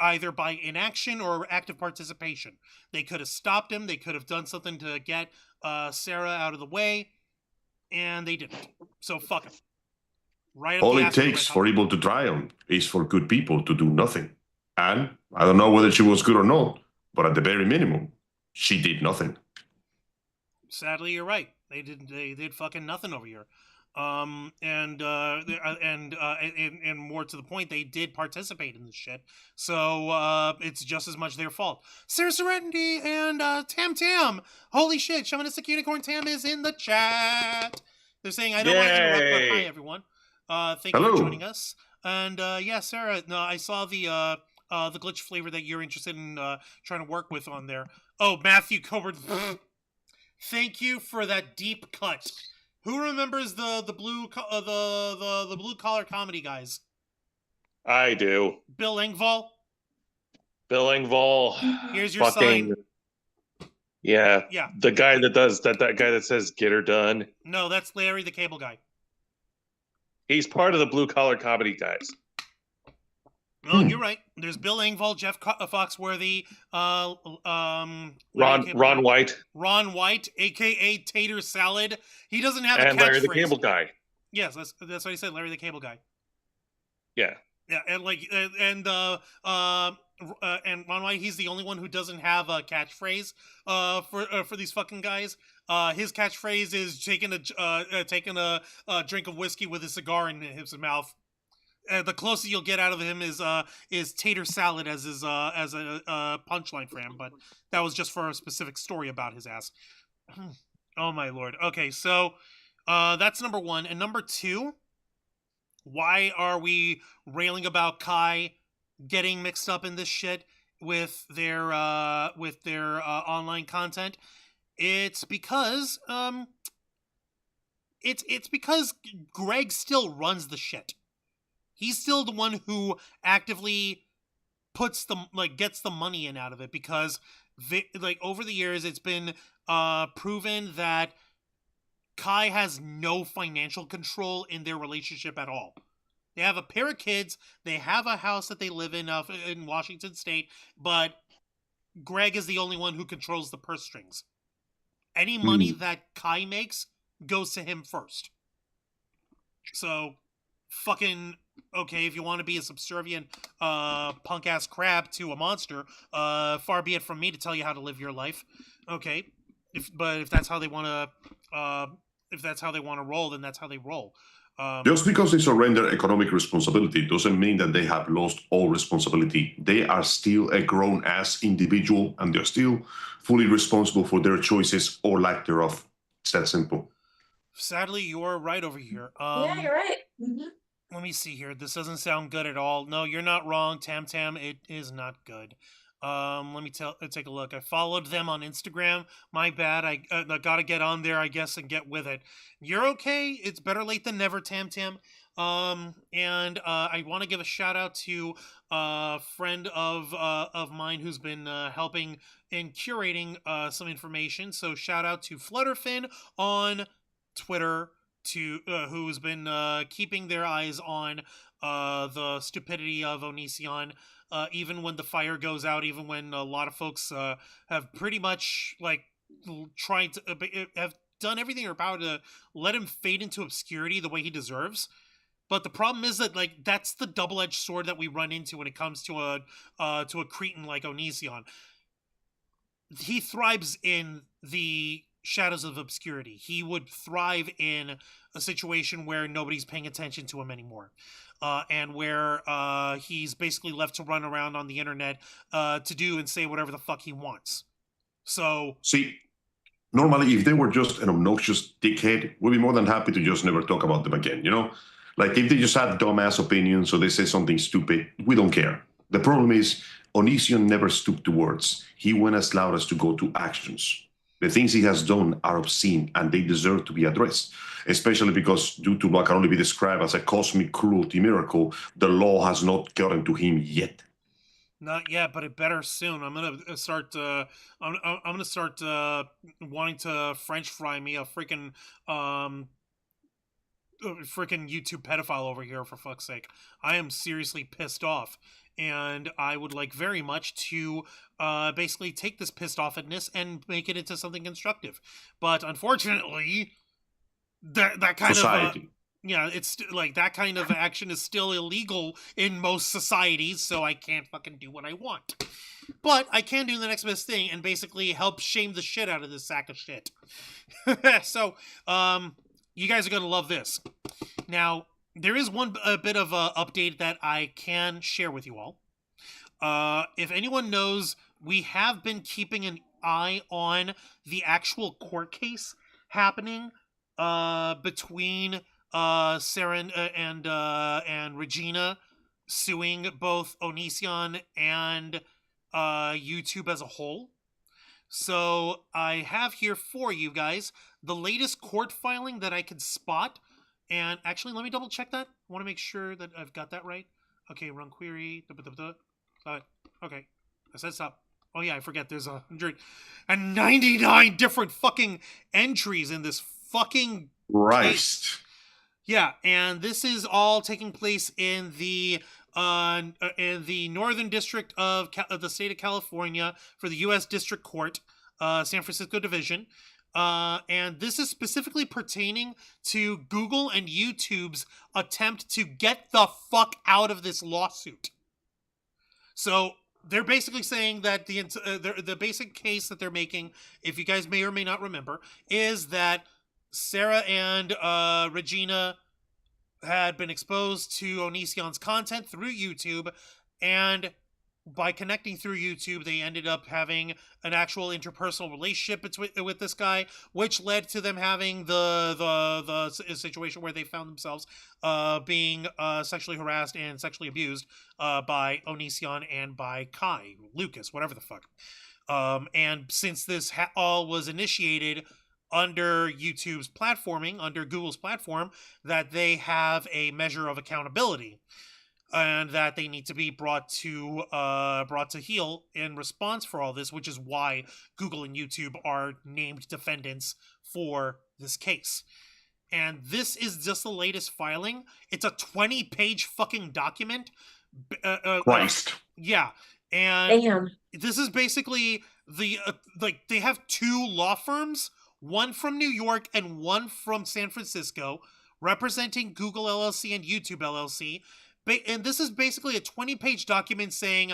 either by inaction or active participation. They could have stopped him. They could have done something to get Sarah out of the way, and they didn't. So fuck him. Right. All it takes for evil to triumph is for good people to do nothing. And I don't know whether she was good or not, but at the very minimum, she did nothing. Sadly, you're right. They did fucking nothing over here. And more to the point, they did participate in this shit. So it's just as much their fault. Sarah Serenity and Tam. Holy shit, Shamanistic Unicorn Tam is in the chat. They're saying, I don't want to interrupt, but hi everyone. Thank you for joining us. And yeah, Sarah, no, I saw the glitch flavor that you're interested in trying to work with on there. Oh, Matthew Cobert. Thank you for that deep cut. Who remembers the blue collar comedy guys? I do. Bill Engvall. Bill Engvall. Here's your sign. Yeah. Yeah. The guy that does that guy that says "Get her done." No, that's Larry the Cable Guy. He's part of the blue collar comedy guys. Oh, you're right. There's Bill Engvall, Jeff Foxworthy, Ron White. Ron White, aka Tater Salad. He doesn't have a catchphrase. And Larry the Cable Guy. Yes, that's what he said. Larry the Cable Guy. Yeah. Yeah, and Ron White, he's the only one who doesn't have a catchphrase for these fucking guys. His catchphrase is taking a drink of whiskey with a cigar in his mouth. The closest you'll get out of him is Tater Salad as his as a punchline for him, but that was just for a specific story about his ass. Oh my lord. Okay, so that's number one, and number two. Why are we railing about Kai getting mixed up in this shit with their online content? It's because it's because Greg still runs the shit. He's still the one who actively gets the money in out of it, because over the years it's been proven that Kai has no financial control in their relationship at all. They have a pair of kids, they have a house that they live in Washington State, but Greg is the only one who controls the purse strings. Any money that Kai makes goes to him first. So, fucking, okay, if you want to be a subservient punk-ass crab to a monster, far be it from me to tell you how to live your life. Okay, if that's how they want to roll, then that's how they roll. Just because they surrender economic responsibility doesn't mean that they have lost all responsibility. They are still a grown-ass individual, and they're still fully responsible for their choices or lack thereof. It's that simple. Sadly, you're right over here. Yeah, you're right. Mm-hmm. Let me see here. This doesn't sound good at all. No, you're not wrong, Tam Tam. It is not good. Let me take a look. I followed them on Instagram. My bad. I gotta get on there, I guess, and get with it. You're okay. It's better late than never, Tam Tam. I want to give a shout out to a friend of mine who's been helping in curating some information. So shout out to Flutterfin on Twitter, who's been keeping their eyes on the stupidity of Onision, even when the fire goes out, even when a lot of folks have pretty much like tried to have done everything in their power to let him fade into obscurity the way he deserves. But the problem is that like that's the double-edged sword that we run into when it comes to a cretin like Onision. He thrives in the shadows of obscurity. He would thrive in a situation where nobody's paying attention to him anymore, and where he's basically left to run around on the internet to do and say whatever the fuck he wants. So, see, normally if they were just an obnoxious dickhead, we'd be more than happy to just never talk about them again, you know? Like if they just had dumbass opinions or they say something stupid, we don't care. The problem is Onision never stooped to words. He went as loud as to go to actions. The things he has done are obscene and they deserve to be addressed, especially because due to what can only be described as a cosmic cruelty miracle, the law has not gotten to him yet. Not yet, but it better soon. I'm gonna start. I'm gonna start wanting to French fry me a freaking YouTube pedophile over here, for fuck's sake. I am seriously pissed off, and I would like very much to basically take this pissed offness and make it into something constructive. But unfortunately, that kind Society. of it's like that kind of action is still illegal in most societies, so I can't fucking do what I want. But I can do the next best thing and basically help shame the shit out of this sack of shit. So, you guys are going to love this. Now, there is a bit of a update that I can share with you all. If anyone knows, we have been keeping an eye on the actual court case happening between Sarah and Regina suing both Onision and YouTube as a whole. So I have here for you guys the latest court filing that I could spot. And actually, let me double check that. I want to make sure that I've got that right. Okay, run query. Okay, I said stop. Oh yeah, I forget. There's 199 different fucking entries in this fucking Christ. case. Yeah, and this is all taking place in the Northern District of the state of California for the U.S. District Court, San Francisco Division. And this is specifically pertaining to Google and YouTube's attempt to get the fuck out of this lawsuit. So they're basically saying that the basic case that they're making, if you guys may or may not remember, is that Sarah and Regina had been exposed to Onision's content through YouTube, and by connecting through YouTube, they ended up having an actual interpersonal relationship with this guy, which led to them having the situation where they found themselves being sexually harassed and sexually abused by Onision and by Kai, Lucas, whatever the fuck. And since this all was initiated under YouTube's platforming, under Google's platform, that they have a measure of accountability, and that they need to be brought to heel in response for all this, which is why Google and YouTube are named defendants for this case. And this is just the latest filing. It's a 20-page fucking document. Christ. Yeah, and Damn. this is basically they have two law firms, one from New York and one from San Francisco, representing Google LLC and YouTube LLC. And this is basically a 20-page document saying,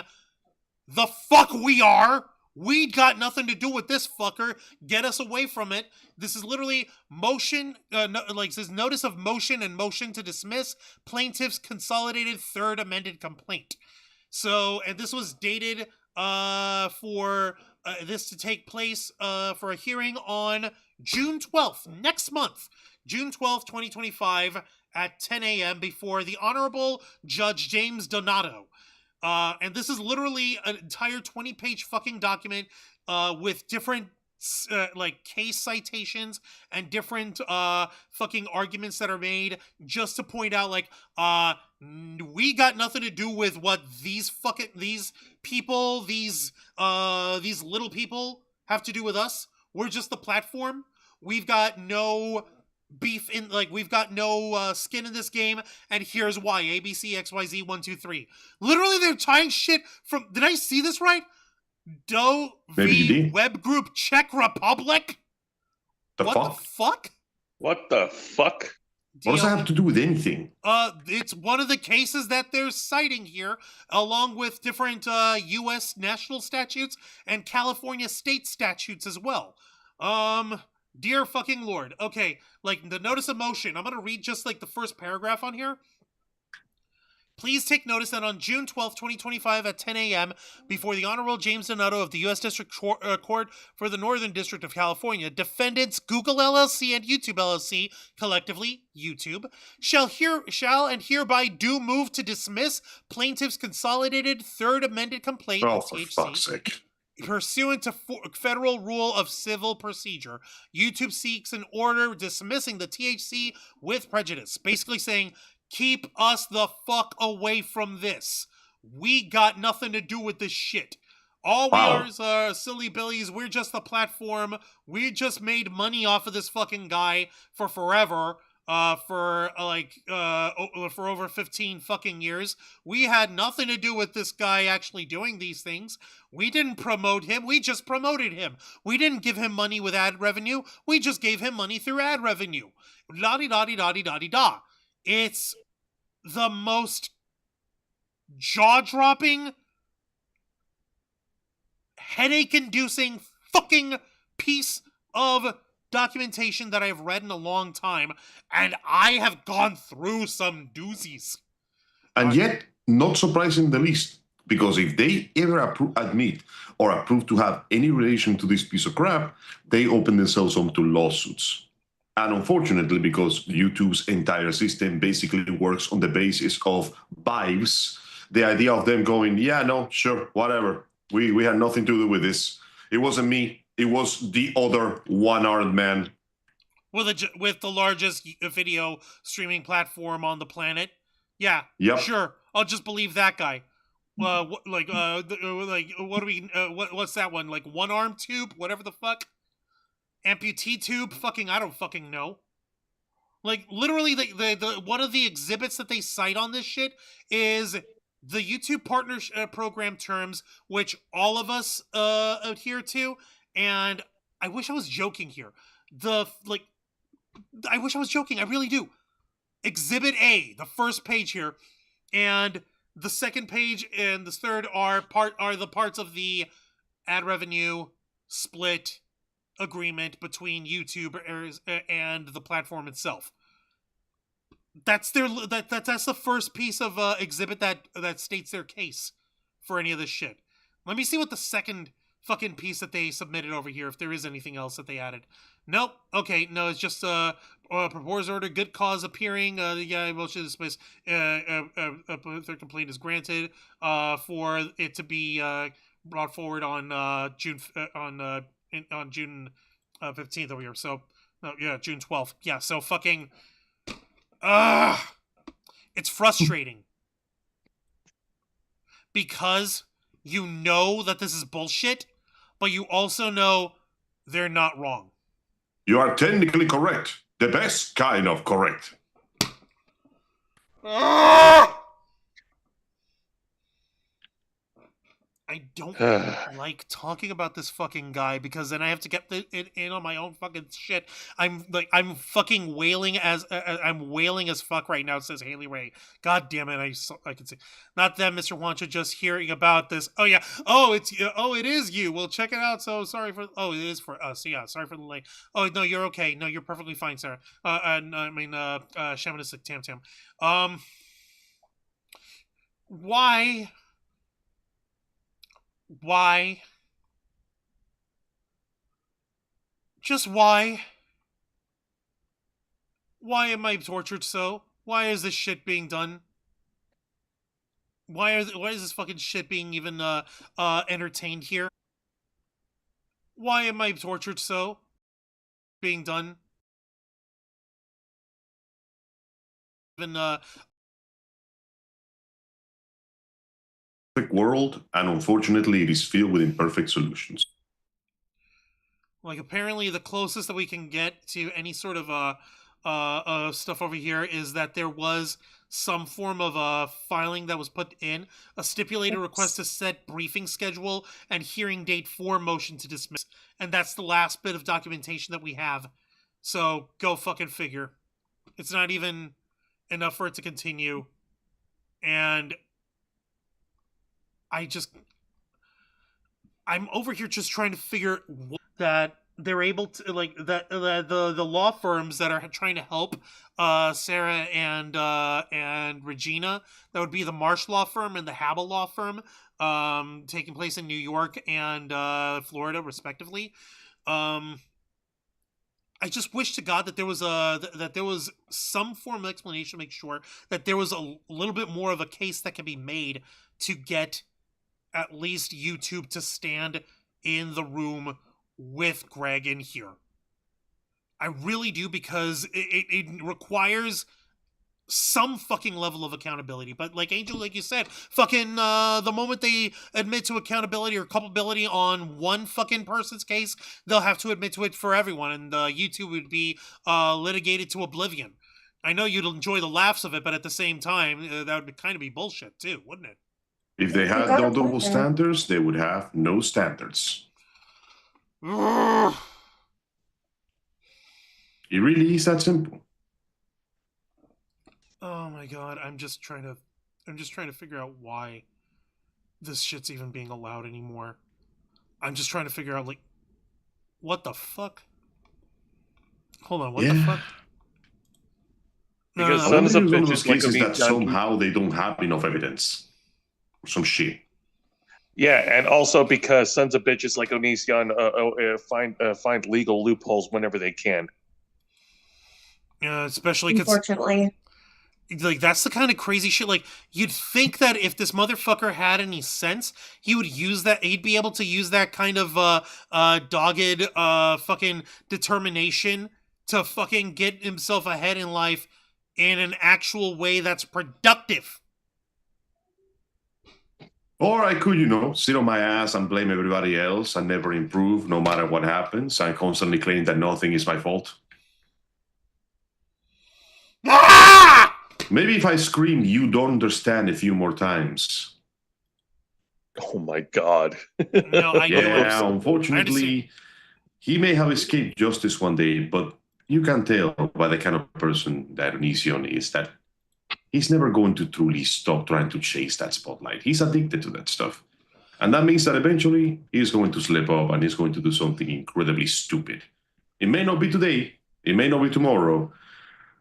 the fuck we are, We got nothing to do with this fucker. Get us away from it. This is literally motion, says notice of motion and motion to dismiss plaintiff's consolidated third amended complaint. So, and this was dated for this to take place for a hearing on June 12th, next month, June 12th, 2025 at 10 a.m. before the Honorable Judge James Donato. And this is literally an entire 20-page fucking document with different case citations and different fucking arguments that are made just to point out we got nothing to do with what these people, these little people have to do with us. We're just the platform. We've got no beef in, we've got no skin in this game, and here's why. ABC, XYZ, 1, 2, 3. Literally, they're tying shit from, did I see this right? Do v Web Group Czech Republic? What the fuck? What the fuck? What does that have to do with anything? It's one of the cases that they're citing here, along with different U.S. national statutes and California state statutes as well. Dear fucking Lord. Okay, the notice of motion. I'm going to read just the first paragraph on here. Please take notice that on June 12th, 2025 at 10 a.m. before the Honorable James Donato of the U.S. District Court for the Northern District of California, defendants Google LLC and YouTube LLC, collectively YouTube, shall and hereby do move to dismiss plaintiff's consolidated third amended complaint, for fuck's sake. Pursuant to Federal Rule of Civil Procedure. YouTube seeks an order dismissing the THC with prejudice, basically saying, keep us the fuck away from this. We got nothing to do with this shit. All we are is silly billies. We're just the platform. We just made money off of this fucking guy for forever. For over 15 fucking years. We had nothing to do with this guy actually doing these things. We didn't promote him. We just promoted him. We didn't give him money with ad revenue. We just gave him money through ad revenue. La-di-da-di-da-di-da-di-da. It's the most jaw-dropping, headache-inducing fucking piece of documentation that I've read in a long time, and I have gone through some doozies. And yet, not surprising in the least, because if they ever admit or approve to have any relation to this piece of crap, they open themselves up to lawsuits. And unfortunately, because YouTube's entire system basically works on the basis of vibes, the idea of them going, yeah, no, sure, whatever, we had nothing to do with this. It wasn't me. It was the other one-armed man. With the largest video streaming platform on the planet. Yeah, yep. Sure. I'll just believe that guy. What do we? What's that one? One arm tube? Whatever the fuck. Amputee tube? Fucking, I don't fucking know. Literally, the one of the exhibits that they cite on this shit is the YouTube partnership program terms, which all of us adhere to. And I wish I was joking here. I wish I was joking. I really do. Exhibit A, the first page here, and the second page and the third are the parts of the ad revenue split agreement between YouTube and the platform itself. That's that's the first piece of exhibit that states their case for any of this shit. Let me see what the second fucking piece that they submitted over here, if there is anything else that they added. Nope. Okay, no, it's just proposed order, good cause appearing. Motion to dismiss. Their complaint is granted. For it to be brought forward on June 15th over here. So, June 12th. Yeah. So fucking. It's frustrating because you know that this is bullshit, but you also know they're not wrong. You are technically correct. The best kind of correct. I don't like talking about this fucking guy because then I have to get it in on my own fucking shit. I'm fucking wailing as I'm wailing as fuck right now. Says Haley Ray. God damn it! I can see. Not that Mr. Wancha, just hearing about this. Oh yeah. Oh it is you. Well, check it out. So sorry for. Oh, it is for us. Yeah. Sorry for the late. Oh no, you're okay. No, you're perfectly fine, Sarah. Shamanistic Tam Tam. Why? Why? Just why? Why am I tortured so? Why is this shit being done? Why is this fucking shit being even entertained here? Why am I tortured so? Being done? Even world, and unfortunately it is filled with imperfect solutions. like apparently the closest that we can get to any sort of stuff over here is that there was some form of filing that was put in, a stipulated request to set briefing schedule and hearing date for motion to dismiss, and that's the last bit of documentation that we have. So go fucking figure. It's not even enough for it to continue, and I'm over here just trying to figure that they're able to like that the law firms that are trying to help Sarah and Regina. That would be the Marsh law firm and the Habel law firm, taking place in New York and Florida, respectively. I just wish to God that there was some form of explanation to make sure that there was a little bit more of a case that can be made to get at least YouTube to stand in the room with Greg in here. I really do, because it requires some fucking level of accountability. But like Angel, like you said, fucking the moment they admit to accountability or culpability on one fucking person's case, they'll have to admit to it for everyone, and YouTube would be litigated to oblivion. I know you'd enjoy the laughs of it, but at the same time, that would kind of be bullshit too, wouldn't it? If they had no double standards, they would have no standards. It really is that simple. Oh my god, I'm just trying to figure out why this shit's even being allowed anymore. I'm just trying to figure out, like, what the fuck? Hold on, what the fuck? Because I sons wonder of if one of bitches those like cases that Onision. somehow they don't have enough evidence. Or some shit. Yeah, and also because sons of bitches like Onision find legal loopholes whenever they can. Especially Unfortunately. like that's the kind of crazy shit. Like, you'd think that if this motherfucker had any sense, he'd be able to use that kind of dogged fucking determination to fucking get himself ahead in life in an actual way that's productive. Or I could, sit on my ass and blame everybody else and never improve no matter what happens, and constantly claim that nothing is my fault. Ah! Maybe if I scream, "You don't understand," a few more times. Oh my god. No, Yeah, unfortunately, he may have escaped justice one day, but you can tell by the kind of person that Onision is that he's never going to truly stop trying to chase that spotlight. He's addicted to that stuff. And that means that eventually he's going to slip up and he's going to do something incredibly stupid. It may not be today, it may not be tomorrow,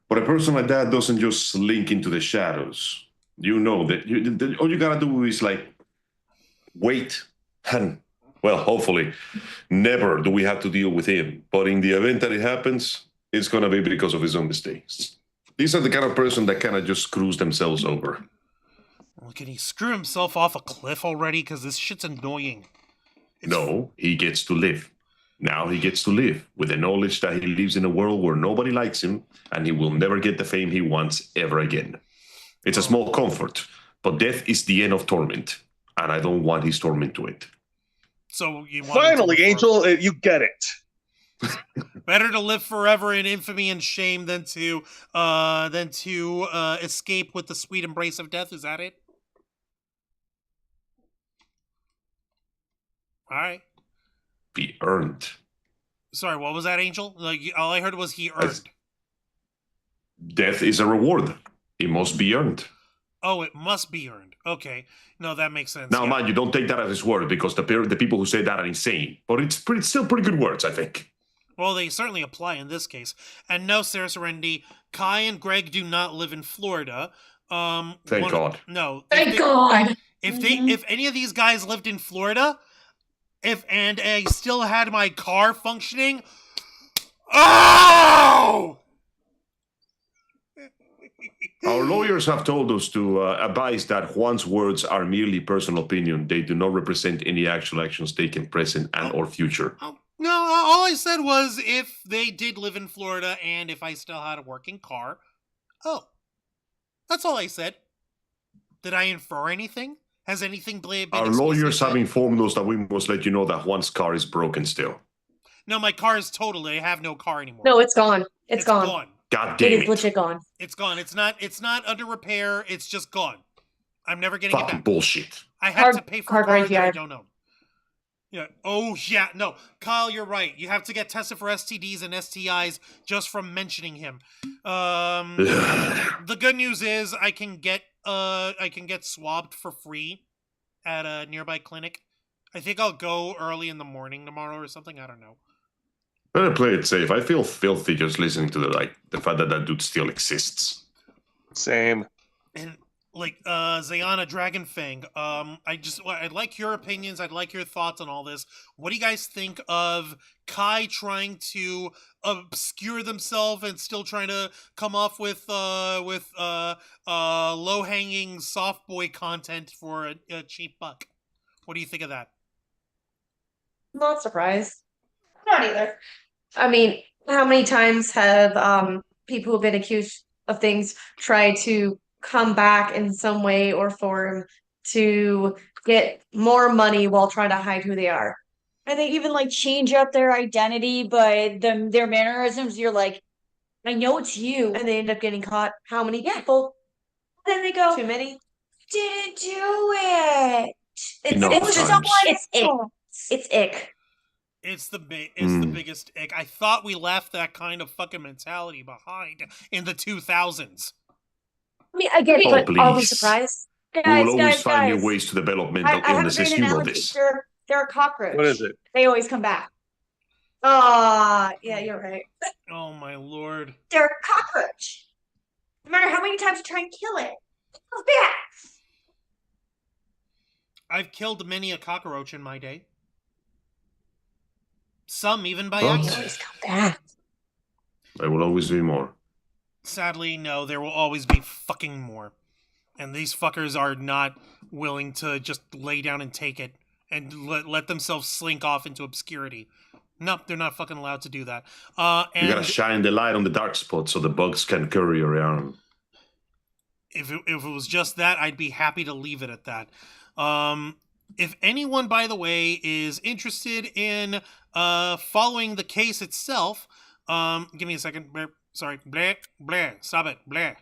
but a person like that doesn't just slink into the shadows. You know that all you gotta do is like wait, and well, hopefully, never do we have to deal with him. But in the event that it happens, it's gonna be because of his own mistakes. These are the kind of person that kind of just screws themselves over. Well, can he screw himself off a cliff already? Because this shit's annoying. No, he gets to live. Now he gets to live with the knowledge that he lives in a world where nobody likes him and he will never get the fame he wants ever again. It's a small comfort, but death is the end of torment, and I don't want his torment to end. So you want Finally, Angel, you get it. Better to live forever in infamy and shame than to escape with the sweet embrace of death. Is that it? All right. Be earned. Sorry, what was that, Angel? Like, all I heard was he earned. Death is a reward. It must be earned. Oh, it must be earned. Okay. No, that makes sense. Now, mind you, don't take that as his word, because the people who say that are insane. But it's still pretty good words, I think. Well, they certainly apply in this case. And no, Sarah Serenity, Kai and Greg do not live in Florida. Thank God. No. Thank God. If any of these guys lived in Florida, and I still had my car functioning, oh! Our lawyers have told us to advise that one's words are merely personal opinion. They do not represent any actual actions taken present and or future. No, all I said was if they did live in Florida and if I still had a working car. Oh. That's all I said. Did I infer anything? Has anything been Our lawyers have informed us that we must let you know that one's car is broken still. No, my car is totaled. I have no car anymore. No, it's gone. It's gone. God damn It it. is legit gone. It's gone. It's not under repair. It's just gone. I'm never getting it Fucking back. bullshit. I had to pay for a car that I graveyard. don't own. Yeah. Oh, yeah. No. Kyle, you're right. You have to get tested for STDs and STIs just from mentioning him. The good news is I can get swabbed for free at a nearby clinic. I think I'll go early in the morning tomorrow or something. I don't know. Better play it safe. I feel filthy just listening to the fact that dude still exists. Same. And Zayana Dragonfang, I'd like your opinions. I'd like your thoughts on all this. What do you guys think of Kai trying to obscure themselves and still trying to come off with low-hanging soft boy content for a cheap buck? What do you think of that? Not surprised. Not either. I mean, how many times have people who've been accused of things tried to come back in some way or form to get more money while trying to hide who they are? And they even like change up their identity, but their mannerisms, you're like, I know it's you. And they end up getting caught. How many people? Then they go, too many. Didn't do it. It's ick. It's the biggest ick. I thought we left that kind of fucking mentality behind in the 2000s. I mean, I get it, but are we surprised? We will always find new ways to develop mental illnesses. You know this. They're a cockroach. What is it? They always come back. Yeah, you're right. Oh my lord. They're a cockroach. No matter how many times you try and kill it, it comes back. I've killed many a cockroach in my day. Some even by What? accident. There will always be more. Sadly, no, there will always be fucking more. And these fuckers are not willing to just lay down and take it and let themselves slink off into obscurity. Nope, they're not fucking allowed to do that. And You gotta shine the light on the dark spot so the bugs can curry around. if it was just that, I'd be happy to leave it at that. If anyone, by the way, is interested in following the case itself, give me a second. Sorry, bleh, bleh, stop it, bleh.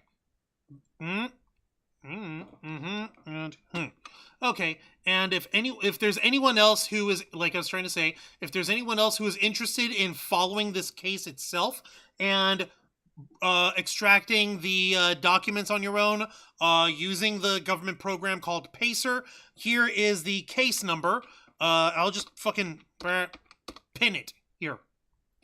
Okay, and if there's anyone else who is, like I was trying to say, if there's anyone else who is interested in following this case itself and extracting the documents on your own using the government program called Pacer, here is the case number. I'll just fucking pin it here.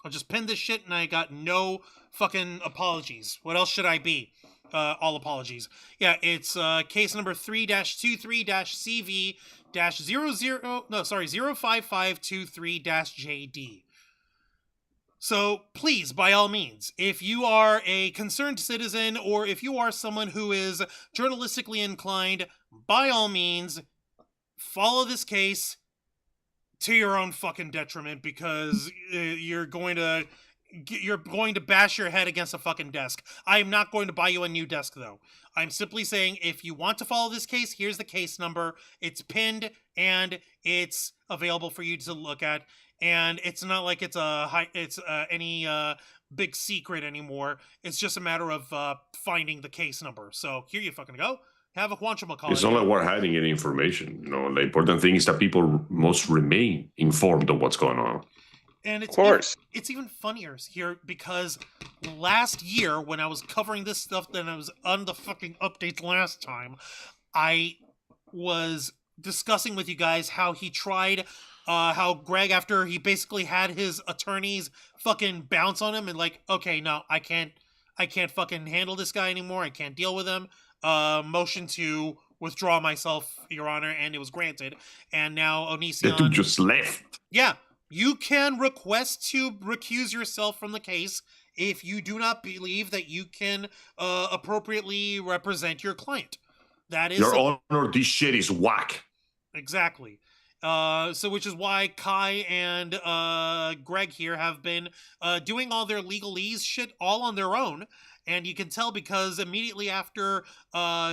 I'll just pin this shit and I got no fucking apologies. What else should I be? All apologies. Yeah, it's case number 3-23-CV-05523-JD. So please, by all means, if you are a concerned citizen or if you are someone who is journalistically inclined, by all means, follow this case to your own fucking detriment, because you're going to bash your head against a fucking desk. I am not going to buy you a new desk, though. I'm simply saying, if you want to follow this case, here's the case number. It's pinned, and it's available for you to look at. And it's not like it's any big secret anymore. It's just a matter of finding the case number. So here you fucking go. Have a whatchamacallit. It's not like we're hiding any information. You know, the important thing is that people must remain informed of what's going on. And Of course. it's even funnier here because last year when I was covering this stuff, then I was on the fucking updates last time, I was discussing with you guys how he tried, how Greg, after he basically had his attorneys fucking bounce on him and like, okay, no, I can't fucking handle this guy anymore. I can't deal with him. Motion to withdraw myself, Your Honor, and it was granted. And now Onision... The dude just left. Yeah. You can request to recuse yourself from the case if you do not believe that you can appropriately represent your client. That is... Your Honor, this shit is whack. Exactly. So which is why Kai and Greg here have been doing all their legalese shit all on their own. And you can tell because immediately after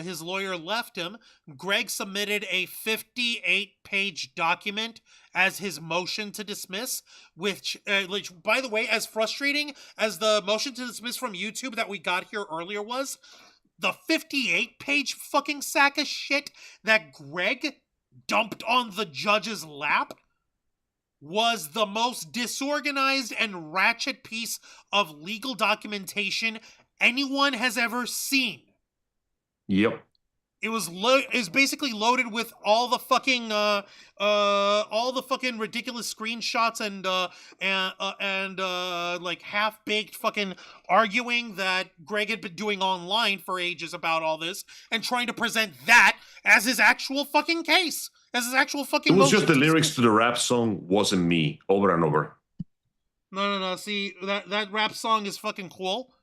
his lawyer left him, Greg submitted a 58-page document as his motion to dismiss, which, by the way, as frustrating as the motion to dismiss from YouTube that we got here earlier was, the 58-page fucking sack of shit that Greg dumped on the judge's lap was the most disorganized and ratchet piece of legal documentation anyone has ever seen. Yep. It was basically loaded with all the fucking ridiculous screenshots and like half-baked fucking arguing that Greg had been doing online for ages about all this and trying to present that as his actual fucking case, as his actual fucking. It was just the lyrics to the rap song "Wasn't Me" over and over. No. See, that rap song is fucking cool,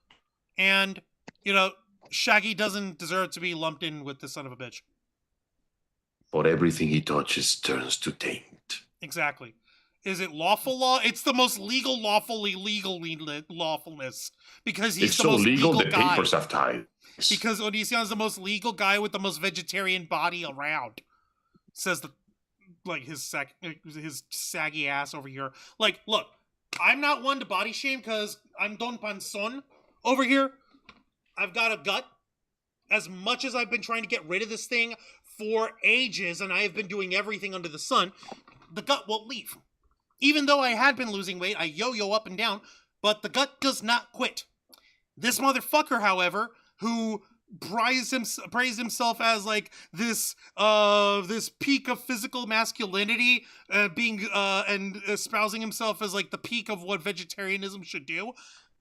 and you know. Shaggy doesn't deserve to be lumped in with this son of a bitch. But everything he touches turns to taint. Exactly. Is it lawful law? It's the most legal, lawfully lawfulness. Because he's it's the so most legal the the papers have ties. Because Onision is the most legal guy with the most vegetarian body around. Says the his saggy ass over here. Like, look, I'm not one to body shame because I'm Don Panzon over here. I've got a gut. As much as I've been trying to get rid of this thing for ages, and I have been doing everything under the sun, the gut won't leave. Even though I had been losing weight, I yo-yo up and down, but the gut does not quit. This motherfucker, however, who praised himself as like this peak of physical masculinity, and espousing himself as like the peak of what vegetarianism should do.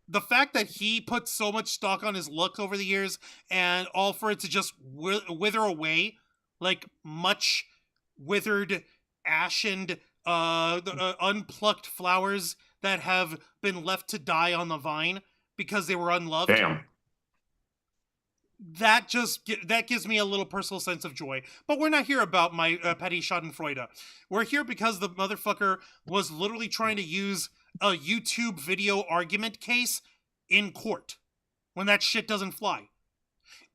The fact that he put so much stock on his look over the years and all for it to just wither away like much withered, ashened, unplucked flowers that have been left to die on the vine because they were unloved. Damn. That gives me a little personal sense of joy. But we're not here about my petty schadenfreude. We're here because the motherfucker was literally trying to use a YouTube video argument case in court when that shit doesn't fly.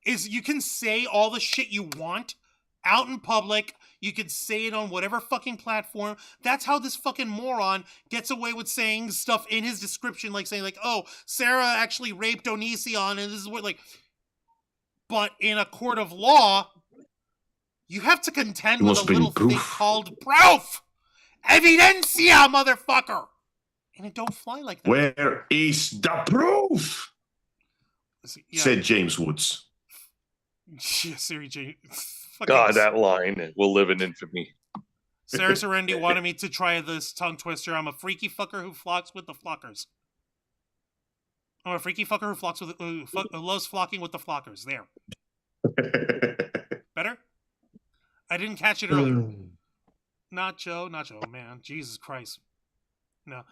You can say all the shit you want out in public. You can say it on whatever fucking platform. That's how this fucking moron gets away with saying stuff in his description, like saying like, oh, Sarah actually raped Onision and this is what like. But in a court of law, you have to contend with a little thing called proof. Evidencia, motherfucker. And it don't fly like that. Where is the proof? Yeah. Said James Woods. Yeah, Siri James. God, that line will live in infamy. Sarah Serendi wanted me to try this tongue twister. I'm a freaky fucker who flocks with the flockers. I'm a freaky fucker who loves flocking with the flockers. There. Better? I didn't catch it earlier. Nacho, man. Jesus Christ. No.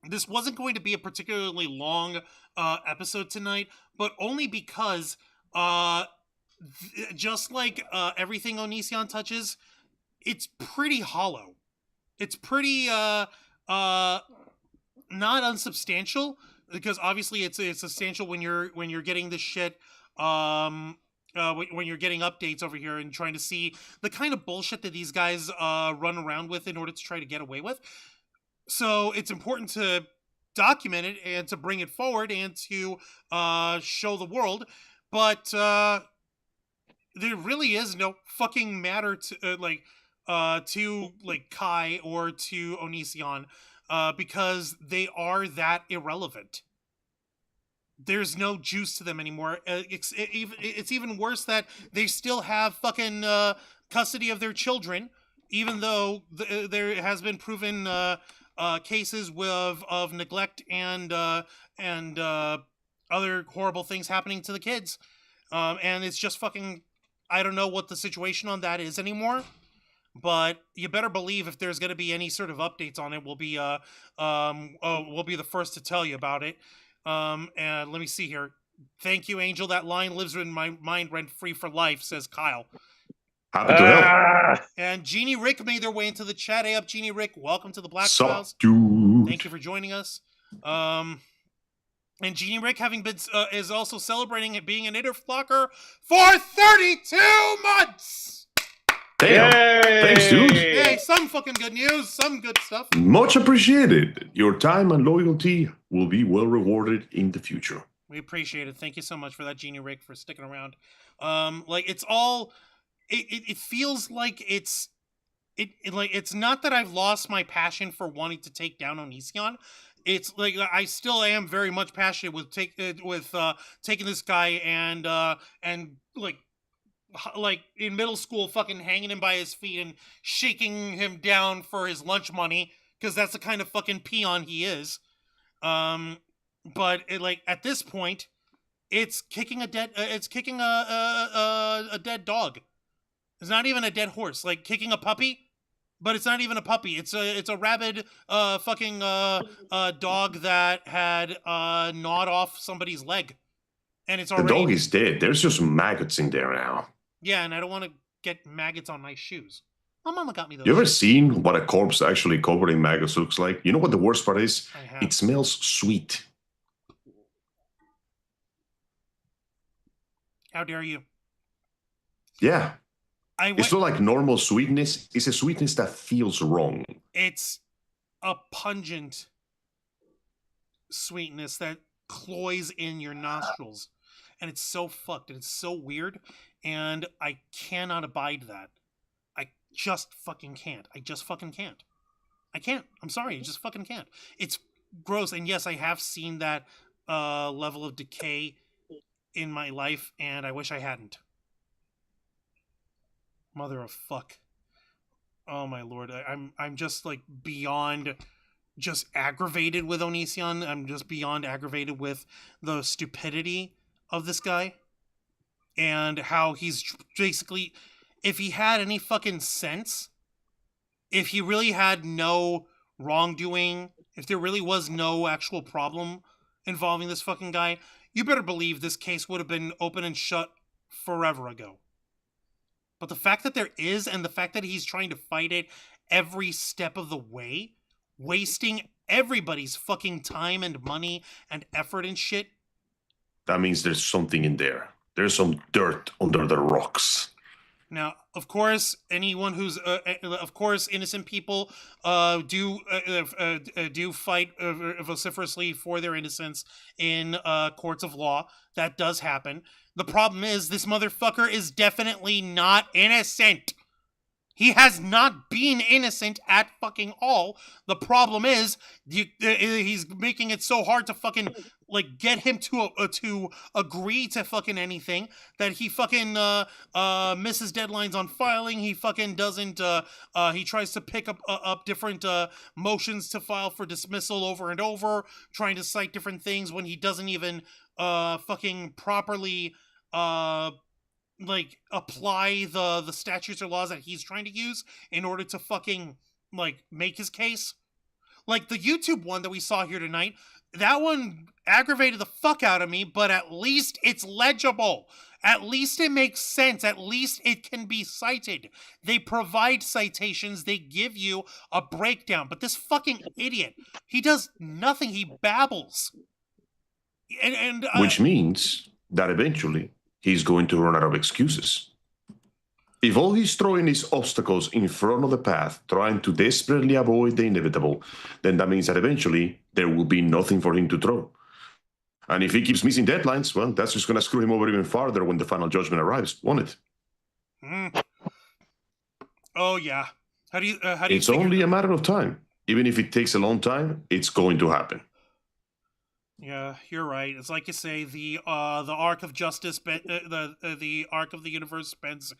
This wasn't going to be a particularly long episode tonight, but only because just like everything Onision touches, it's pretty hollow. It's pretty not unsubstantial, because obviously it's substantial when you're getting this shit when you're getting updates over here and trying to see the kind of bullshit that these guys run around with in order to try to get away with. So it's important to document it and to bring it forward and to show the world. But there really is no fucking matter to Kai or to Onision, because they are that irrelevant. There's no juice to them anymore. It's even worse that they still have fucking custody of their children, even though there has been proven cases of neglect and other horrible things happening to the kids. And it's just fucking, I don't know what the situation on that is anymore. But you better believe if there's going to be any sort of updates on it, we'll be the first to tell you about it. And let me see here. Thank you, Angel. That line lives in my mind rent-free for life, says Kyle. Happy to help. And Jeannie Rick made their way into the chat. Hey up, Jeannie Rick. Welcome to the Black Files. Dude. Thank you for joining us. And Jeannie Rick is also celebrating it being an interflocker for 32 months! Damn. Yay! Thanks, dude. Hey, some fucking good news. Some good stuff. Much appreciated. Your time and loyalty will be well rewarded in the future. We appreciate it. Thank you so much for that, Jeannie Rick, for sticking around. It's all... It feels like it's not that I've lost my passion for wanting to take down Onision. It's like I still am very much passionate with taking this guy and like in middle school fucking hanging him by his feet and shaking him down for his lunch money, because that's the kind of fucking peon he is. But at this point, it's kicking a dead dog. It's not even a dead horse. Like kicking a puppy, but it's not even a puppy. It's a rabid fucking dog that had gnawed off somebody's leg, and it's already... The dog is dead. There's just maggots in there now. Yeah, and I don't want to get maggots on my shoes. My mama got me those. You ever seen what a corpse actually covered in maggots looks like? You know what the worst part is? I have. It smells sweet. How dare you? Yeah. It's not like normal sweetness. It's a sweetness that feels wrong. It's a pungent sweetness that cloys in your nostrils. And it's so fucked and it's so weird. And I cannot abide that. I just fucking can't. I just fucking can't. I can't. I'm sorry. I just fucking can't. It's gross. And yes, I have seen that level of decay in my life, and I wish I hadn't. Mother of fuck. Oh my lord. I'm just like beyond just aggravated with Onision. I'm just beyond aggravated with the stupidity of this guy. And how he's basically, if he had any fucking sense, if he really had no wrongdoing, if there really was no actual problem involving this fucking guy, you better believe this case would have been open and shut forever ago. But the fact that there is, and the fact that he's trying to fight it every step of the way, wasting everybody's fucking time and money and effort and shit. That means there's something in there. There's some dirt under the rocks. Now, of course, anyone who's, of course, innocent people do fight vociferously for their innocence in courts of law. That does happen. The problem is this motherfucker is definitely not innocent. He has not been innocent at fucking all. The problem is he's making it so hard to fucking like get him to agree to fucking anything that he fucking misses deadlines on filing. He fucking doesn't. He tries to pick up different motions to file for dismissal over and over, trying to cite different things when he doesn't even fucking properly like apply the statutes or laws that he's trying to use in order to fucking like make his case. Like the YouTube one that we saw here tonight, that one aggravated the fuck out of me, but at least it's legible. At least it makes sense. At least it can be cited. They provide citations. They give you a breakdown. But this fucking idiot, he does nothing. He babbles. Which means that eventually he's going to run out of excuses. If all he's throwing is obstacles in front of the path, trying to desperately avoid the inevitable, then that means that eventually there will be nothing for him to throw. And if he keeps missing deadlines, well, that's just going to screw him over even farther when the final judgment arrives, won't it? Mm. Oh yeah. How do you It's figure only that? a matter of time. Even if it takes a long time, it's going to happen. Yeah, you're right. It's like you say, the arc of justice, the arc of the universe bends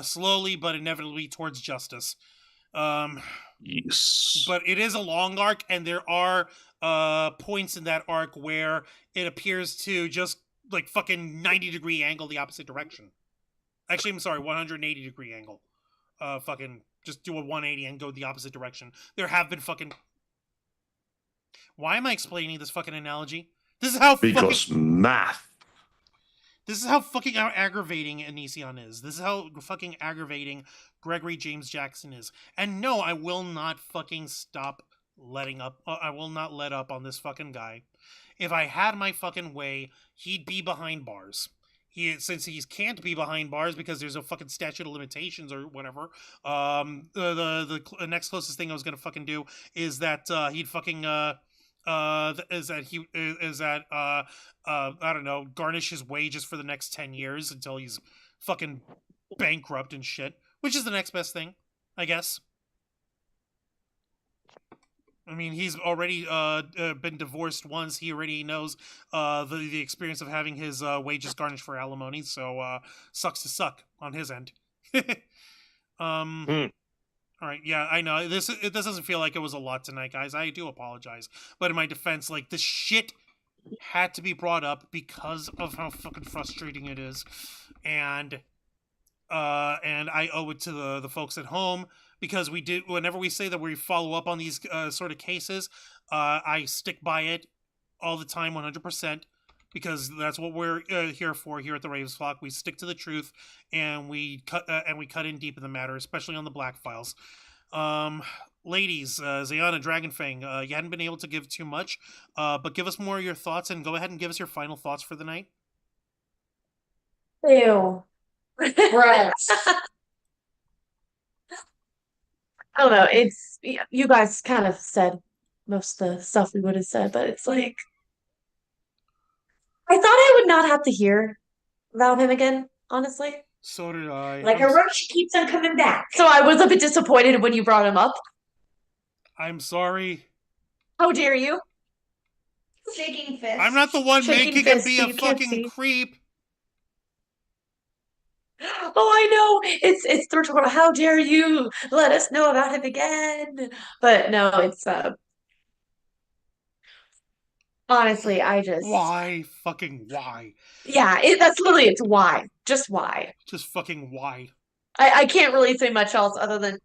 slowly but inevitably towards justice. Yes. But it is a long arc, and there are points in that arc where it appears to just like fucking 90-degree angle the opposite direction. Actually, I'm sorry, 180-degree angle. Fucking just do a 180 and go the opposite direction. There have been fucking. Why am I explaining this fucking analogy? This is how Because fucking. math. This is how fucking aggravating Onision is. This is how fucking aggravating Gregory James Jackson is. And no, I will not fucking stop letting up. I will not let up on this fucking guy. If I had my fucking way, he'd be behind bars. Since he can't be behind bars because there's a fucking statute of limitations or whatever. The next closest thing I was gonna fucking do is that he'd fucking I don't know, garnish his wages for the next 10 years until he's fucking bankrupt and shit, which is the next best thing, I guess. I mean, he's already been divorced once. He already knows the experience of having his wages garnished for alimony, so sucks to suck on his end. All right, yeah, I know. This doesn't feel like it was a lot tonight, guys. I do apologize. But in my defense, like, this shit had to be brought up because of how fucking frustrating it is. And I owe it to the folks at home, because whenever we say that we follow up on these sort of cases, I stick by it all the time, 100%. Because that's what we're here for here at the Ravens Flock. We stick to the truth, and we cut in deep in the matter, especially on the Black Files. Ladies, Zayana, Dragonfang, you hadn't been able to give too much, but give us more of your thoughts, and go ahead and give us your final thoughts for the night. Ew. Gross. I don't know. It's you guys kind of said most of the stuff we would have said, but it's like I thought I would not have to hear about him again, honestly. So did I. Like a roach keeps on coming back. So I was a bit disappointed when you brought him up. I'm sorry. How dare you? Shaking fist. I'm not the one Shaking making him fist, be so a you can't fucking see. creep. Oh, I know. It's through. How dare you let us know about him again? But no, it's honestly, I just Why? Fucking why? yeah, that's literally it's why. Just why. Just fucking why? I can't really say much else other than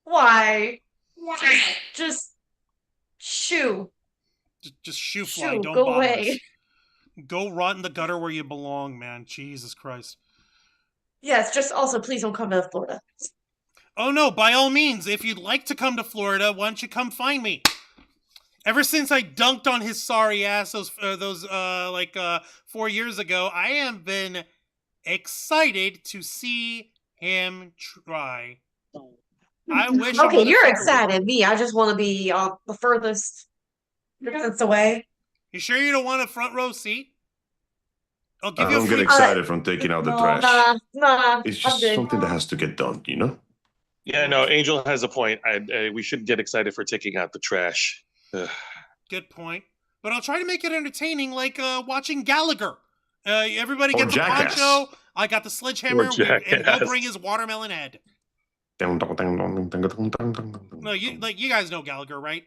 why. Just shoo. Just shoe fly. Shoo, Don't go bother away. us. Go rot in the gutter where you belong, man. Jesus Christ. Yes, just also please don't come to Florida. Oh no, by all means, if you'd like to come to Florida, why don't you come find me? Ever since I dunked on his sorry ass those 4 years ago, I have been excited to see him try. I wish. Okay, you're motherfucker- excited. Me, I just want to be the furthest distance away. You sure you don't want a front row seat? I'll give I you a don't free. get excited from taking out the trash. Nah, It's I'm just good. something that has to get done, you know? Yeah, no, Angel has a point. We shouldn't get excited for taking out the trash. Ugh. Good point. But I'll try to make it entertaining, like watching Gallagher. Everybody Or gets a Jackass. poncho. I got the sledgehammer, and he'll Jackass. bring his watermelon head. No, you guys know Gallagher, right?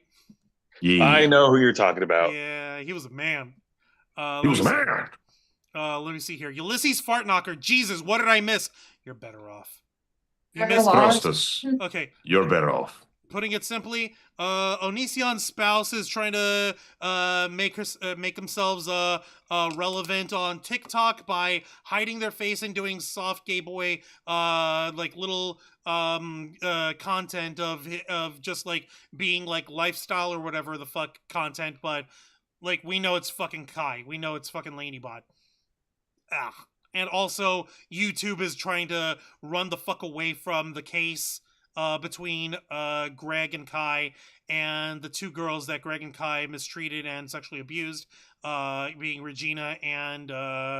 Yeah. I know who you're talking about. Yeah, he was a man. He was a let me see. man. Let me see here. Ulysses Fart Knocker. Jesus, what did I miss? You're better off. You Better missed. off. Trust us. Okay. You're better off. Putting it simply, Onision's spouse is trying to make themselves relevant on TikTok by hiding their face and doing soft gay boy like little content of just like being like lifestyle or whatever the fuck content, but like we know it's fucking Kai, we know it's fucking Lanybot. And also YouTube is trying to run the fuck away from the case between Greg and Kai and the two girls that Greg and Kai mistreated and sexually abused, being Regina and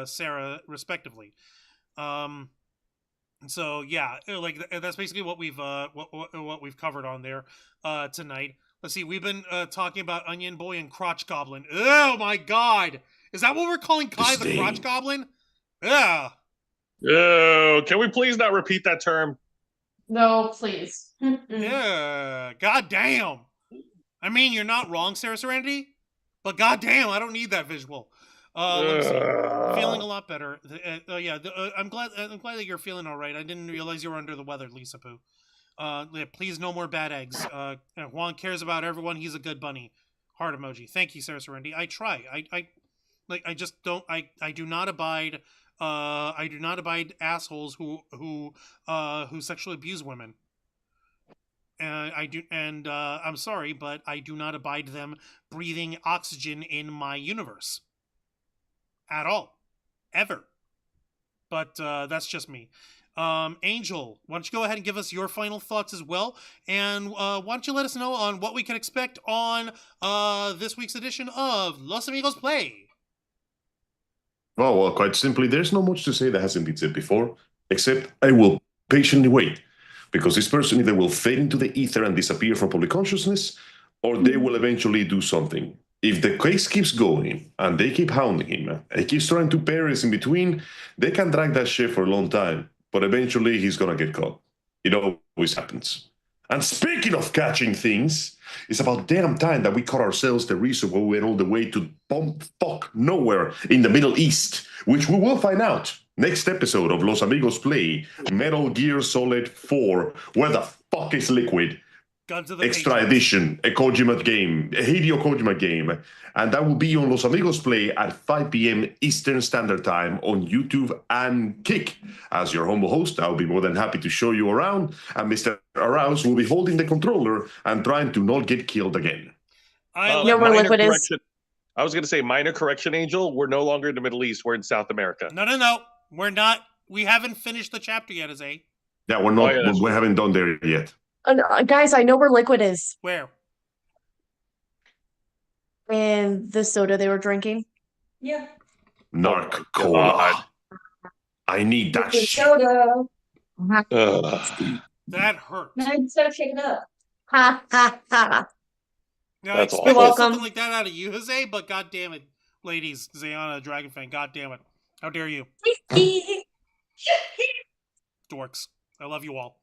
Sarah, respectively. So yeah, like that's basically what we've covered on there tonight. Let's see, we've been talking about Onion Boy and Crotch Goblin. Oh my god, is that what we're calling Kai the Crotch Goblin? Yeah. Oh, can we please not repeat that term? No, please. Yeah. God damn. I mean, you're not wrong, Sarah Serenity, but god damn, I don't need that visual. Let me see. Feeling a lot better. Yeah, I'm glad that you're feeling all right. I didn't realize you were under the weather, Lisa Poo. Yeah, please, no more bad eggs. Juan cares about everyone. He's a good bunny. Heart emoji. Thank you, Sarah Serenity. I try. I just don't. I do not abide. I do not abide assholes who sexually abuse women. I'm sorry, but I do not abide them breathing oxygen in my universe. At all. Ever. But that's just me. Angel, why don't you go ahead and give us your final thoughts as well? And why don't you let us know on what we can expect on this week's edition of Los Amigos Play? Oh, well, quite simply, there's not much to say that hasn't been said before, except I will patiently wait, because this person either will fade into the ether and disappear from public consciousness, or they will eventually do something. If the case keeps going and they keep hounding him and he keeps trying to bury us in between, they can drag that shit for a long time, but eventually he's gonna get caught. It always happens. And speaking of catching things, it's about damn time that we caught ourselves the reason why we went all the way to fuck nowhere in the Middle East, which we will find out next episode of Los Amigos Play Metal Gear Solid 4. Where the fuck is Liquid? Guns of the Extra Patriots. edition, a Kojima game, a Hideo Kojima game. And that will be on Los Amigos Play at 5 p.m. Eastern Standard Time on YouTube and Kick. As your humble host, I'll be more than happy to show you around. And Mr. Arouse will be holding the controller and trying to not get killed again. You know where Liquid is? I was going to say, minor correction, Angel. We're no longer in the Middle East. We're in South America. No. We're not. We haven't finished the chapter yet, Azay. Yeah, we're not. Oh, yeah, we haven't done there yet. Guys, I know where Liquid is. Where? And the soda they were drinking. Yeah. Narc Cola. I need that shit. Soda. That hurt. Instead of shaking up. Ha ha ha. Now, I That's expected awful. something like that out of you, Jose, but god damn it. Ladies, Zayana, Dragon Fan, god damn it. How dare you? Dorks. I love you all.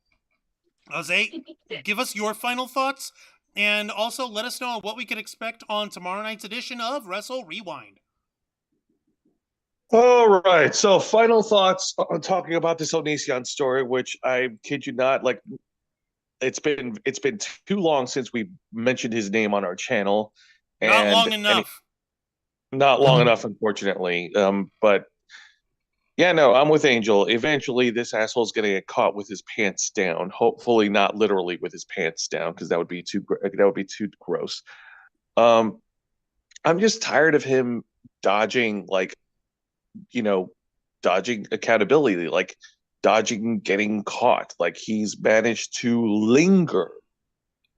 Jose, give us your final thoughts, and also let us know what we can expect on tomorrow night's edition of Wrestle Rewind. All right. So, final thoughts on talking about this Onision story, which I kid you not, like it's been too long since we mentioned his name on our channel. Not long enough. Not long enough, unfortunately. But yeah, no, I'm with Angel. Eventually, this asshole's gonna get caught with his pants down. Hopefully, not literally with his pants down, because that would be too gross. I'm just tired of him dodging, like, dodging accountability, like dodging getting caught. Like he's managed to linger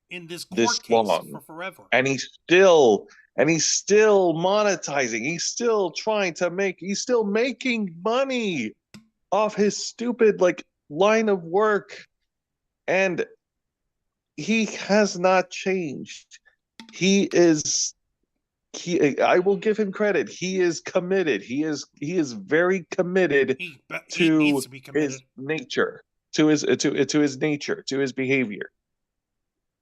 In this court this case long, for forever. and he's still monetizing. He's still he's still making money off his stupid like line of work, and he has not changed. I will give him credit. He is committed. He is very committed He needs to be committed. his nature, to his nature, to his behavior,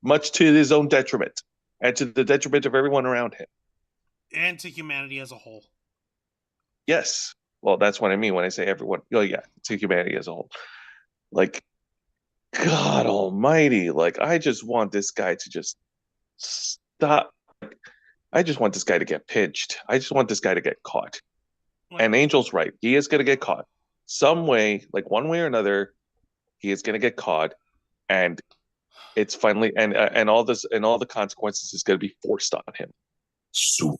much to his own detriment, and to the detriment of everyone around him. And to humanity as a whole. Yes. Well, that's what I mean when I say everyone. Oh, yeah, to humanity as a whole. Like, God Almighty! Like, I just want this guy to just stop. I just want this guy to get pinched. I just want this guy to get caught. And Angel's right. He is going to get caught some way, like one way or another. He is going to get caught, and it's finally and all the consequences is going to be forced on him soon.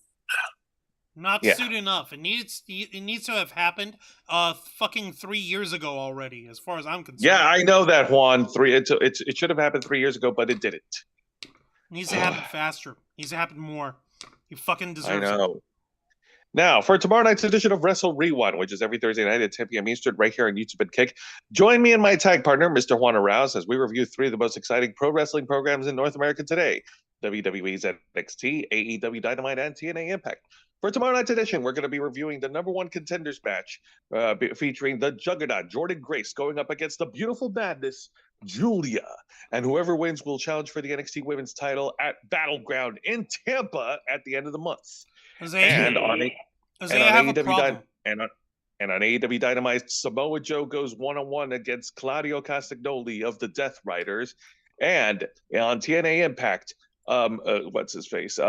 Not soon enough. It needs to have happened fucking 3 years ago already, as far as I'm concerned. Yeah, I know that, Juan. It should have happened 3 years ago, but it didn't. It needs to happen faster. It needs to happen more. You fucking deserve it. I know. Now, for tomorrow night's edition of Wrestle Rewind, which is every Thursday night at 10 p.m. Eastern, right here on YouTube and Kick, join me and my tag partner, Mr. Juan Arouse, as we review 3 of the most exciting pro wrestling programs in North America today: WWE's NXT, AEW Dynamite, and TNA Impact. For tomorrow night's edition, we're going to be reviewing the number 1 contenders match, featuring the Juggernaut, Jordan Grace, going up against the Beautiful Madness, Julia. And whoever wins will challenge for the NXT Women's title at Battleground in Tampa at the end of the month. And on AEW Dynamite, Samoa Joe goes one-on-one against Claudio Castagnoli of the Death Riders. And on TNA Impact,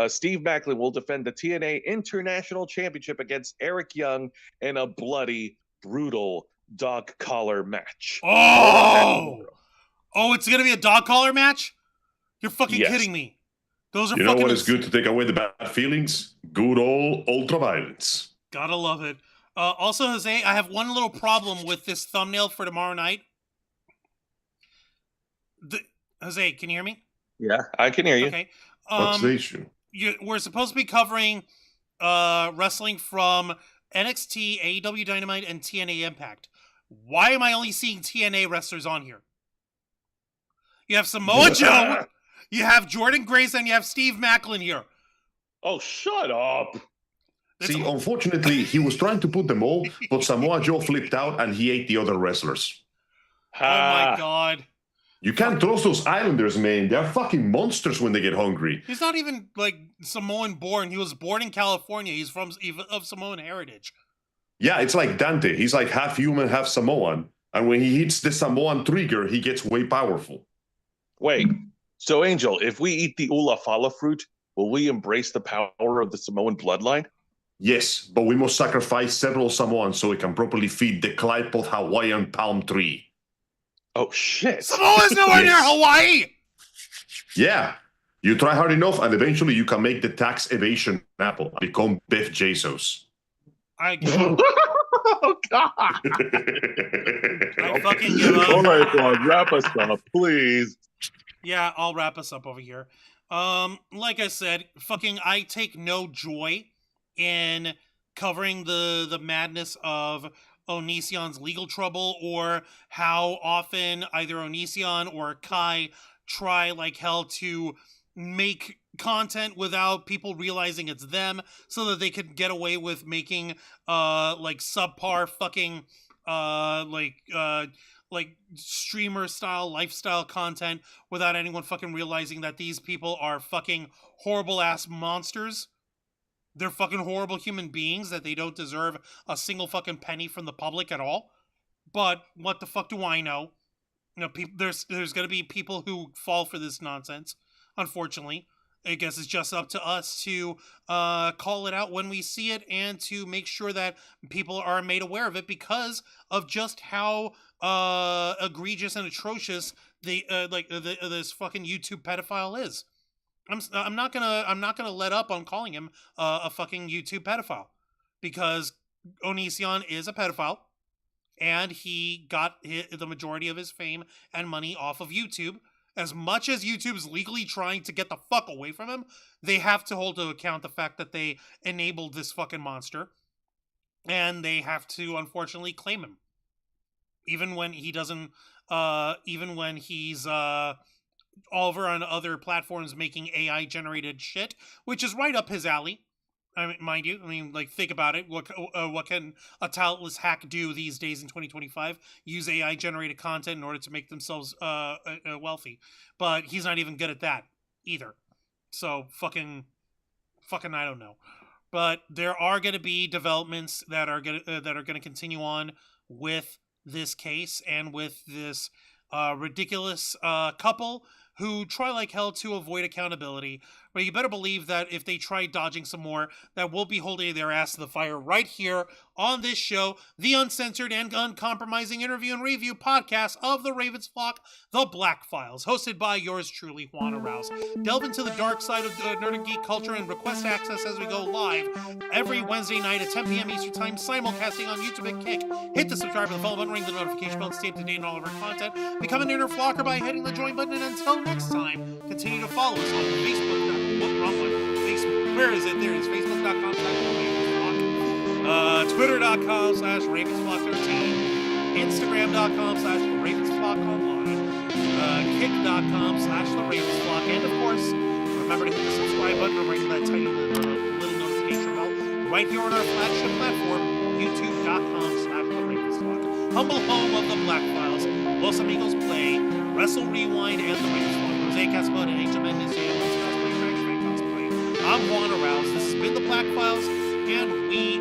Steve Macklin will defend the TNA International Championship against Eric Young in a bloody, brutal dog collar match. Oh, it's gonna be a dog collar match? You're fucking kidding me. Those are you know what is good to take away the bad feelings? Good old ultraviolence. Gotta love it. Also, Jose, I have one little problem with this thumbnail for tomorrow night. Jose, can you hear me? Yeah, I can hear you. Okay. What's the issue? We're supposed to be covering wrestling from NXT, AEW Dynamite, and TNA Impact. Why am I only seeing TNA wrestlers on here? You have Samoa Joe, you have Jordan Grace, and you have Steve Macklin here. Oh, shut up. See, unfortunately, he was trying to put them all, but Samoa Joe flipped out and he ate the other wrestlers. Oh my god. You can't trust those Islanders, man. They're fucking monsters when they get hungry. He's not even, like, Samoan born. He was born in California. He's of Samoan heritage. Yeah, it's like Dante. He's like half human, half Samoan. And when he hits the Samoan trigger, he gets way powerful. Wait, so Angel, if we eat the Ula Fala fruit, will we embrace the power of the Samoan bloodline? Yes, but we must sacrifice several Samoans so we can properly feed the Clyde Hawaiian palm tree. Oh, shit. Samoa's nowhere near Hawaii! Yeah. You try hard enough, and eventually you can make the tax evasion apple and become Biff Jesus. Oh, God. I fucking give up. All right, Juan, wrap us up, please. Yeah, I'll wrap us up over here. Like I said, I take no joy in covering the madness of Onision's legal trouble, or how often either Onision or Kai try like hell to make content without people realizing it's them, so that they could get away with making like subpar fucking like streamer style lifestyle content without anyone fucking realizing that these people are fucking horrible ass monsters. They're fucking horrible human beings that they don't deserve a single fucking penny from the public at all. But what the fuck do I know? You know, there's going to be people who fall for this nonsense, unfortunately. I guess it's just up to us to call it out when we see it, and to make sure that people are made aware of it, because of just how egregious and atrocious this fucking YouTube pedophile is. I'm not gonna let up on calling him a fucking YouTube pedophile, because Onision is a pedophile, and he got the majority of his fame and money off of YouTube. As much as YouTube's legally trying to get the fuck away from him, they have to hold to account the fact that they enabled this fucking monster, and they have to unfortunately claim him, even when he doesn't. Even when he's over on other platforms making AI generated shit, which is right up his alley. I mean, mind you, like, think about it. What can a talentless hack do these days in 2025? Use AI generated content in order to make themselves wealthy. But he's not even good at that either. So fucking I don't know. But there are going to be developments that are going to continue on with this case, and with this ridiculous couple who try like hell to avoid accountability. But you better believe that if they try dodging some more, that we'll be holding their ass to the fire right here on this show, the uncensored and uncompromising interview and review podcast of the Ravens flock, The Black Files, hosted by yours truly, Juan Arouse. Delve into the dark side of nerd and geek culture and request access as we go live every Wednesday night at 10 p.m. Eastern Time, simulcasting on YouTube and Kick. Hit the subscribe and the follow button, ring the notification bell to stay up to date on all of our content. Become an inner flocker by hitting the join button, and until next time, continue to follow us on Facebook. Where is it? There it is. Facebook.com/TheRavensFlock. Twitter.com/RavensFlock13, Instagram.com/RavensFlockOnline, Kick.com/TheRavensFlock, and of course, remember to hit the subscribe button and ring that tiny little notification bell right here on our flagship platform, YouTube.com/TheRavensFlock, humble home of the Black Files, Los Amigos Play, Wrestle Rewind, and The Ravensflock. Jose Casabon and Angel Mendez, I'm Juan Arouse. This has been the Black Files, and we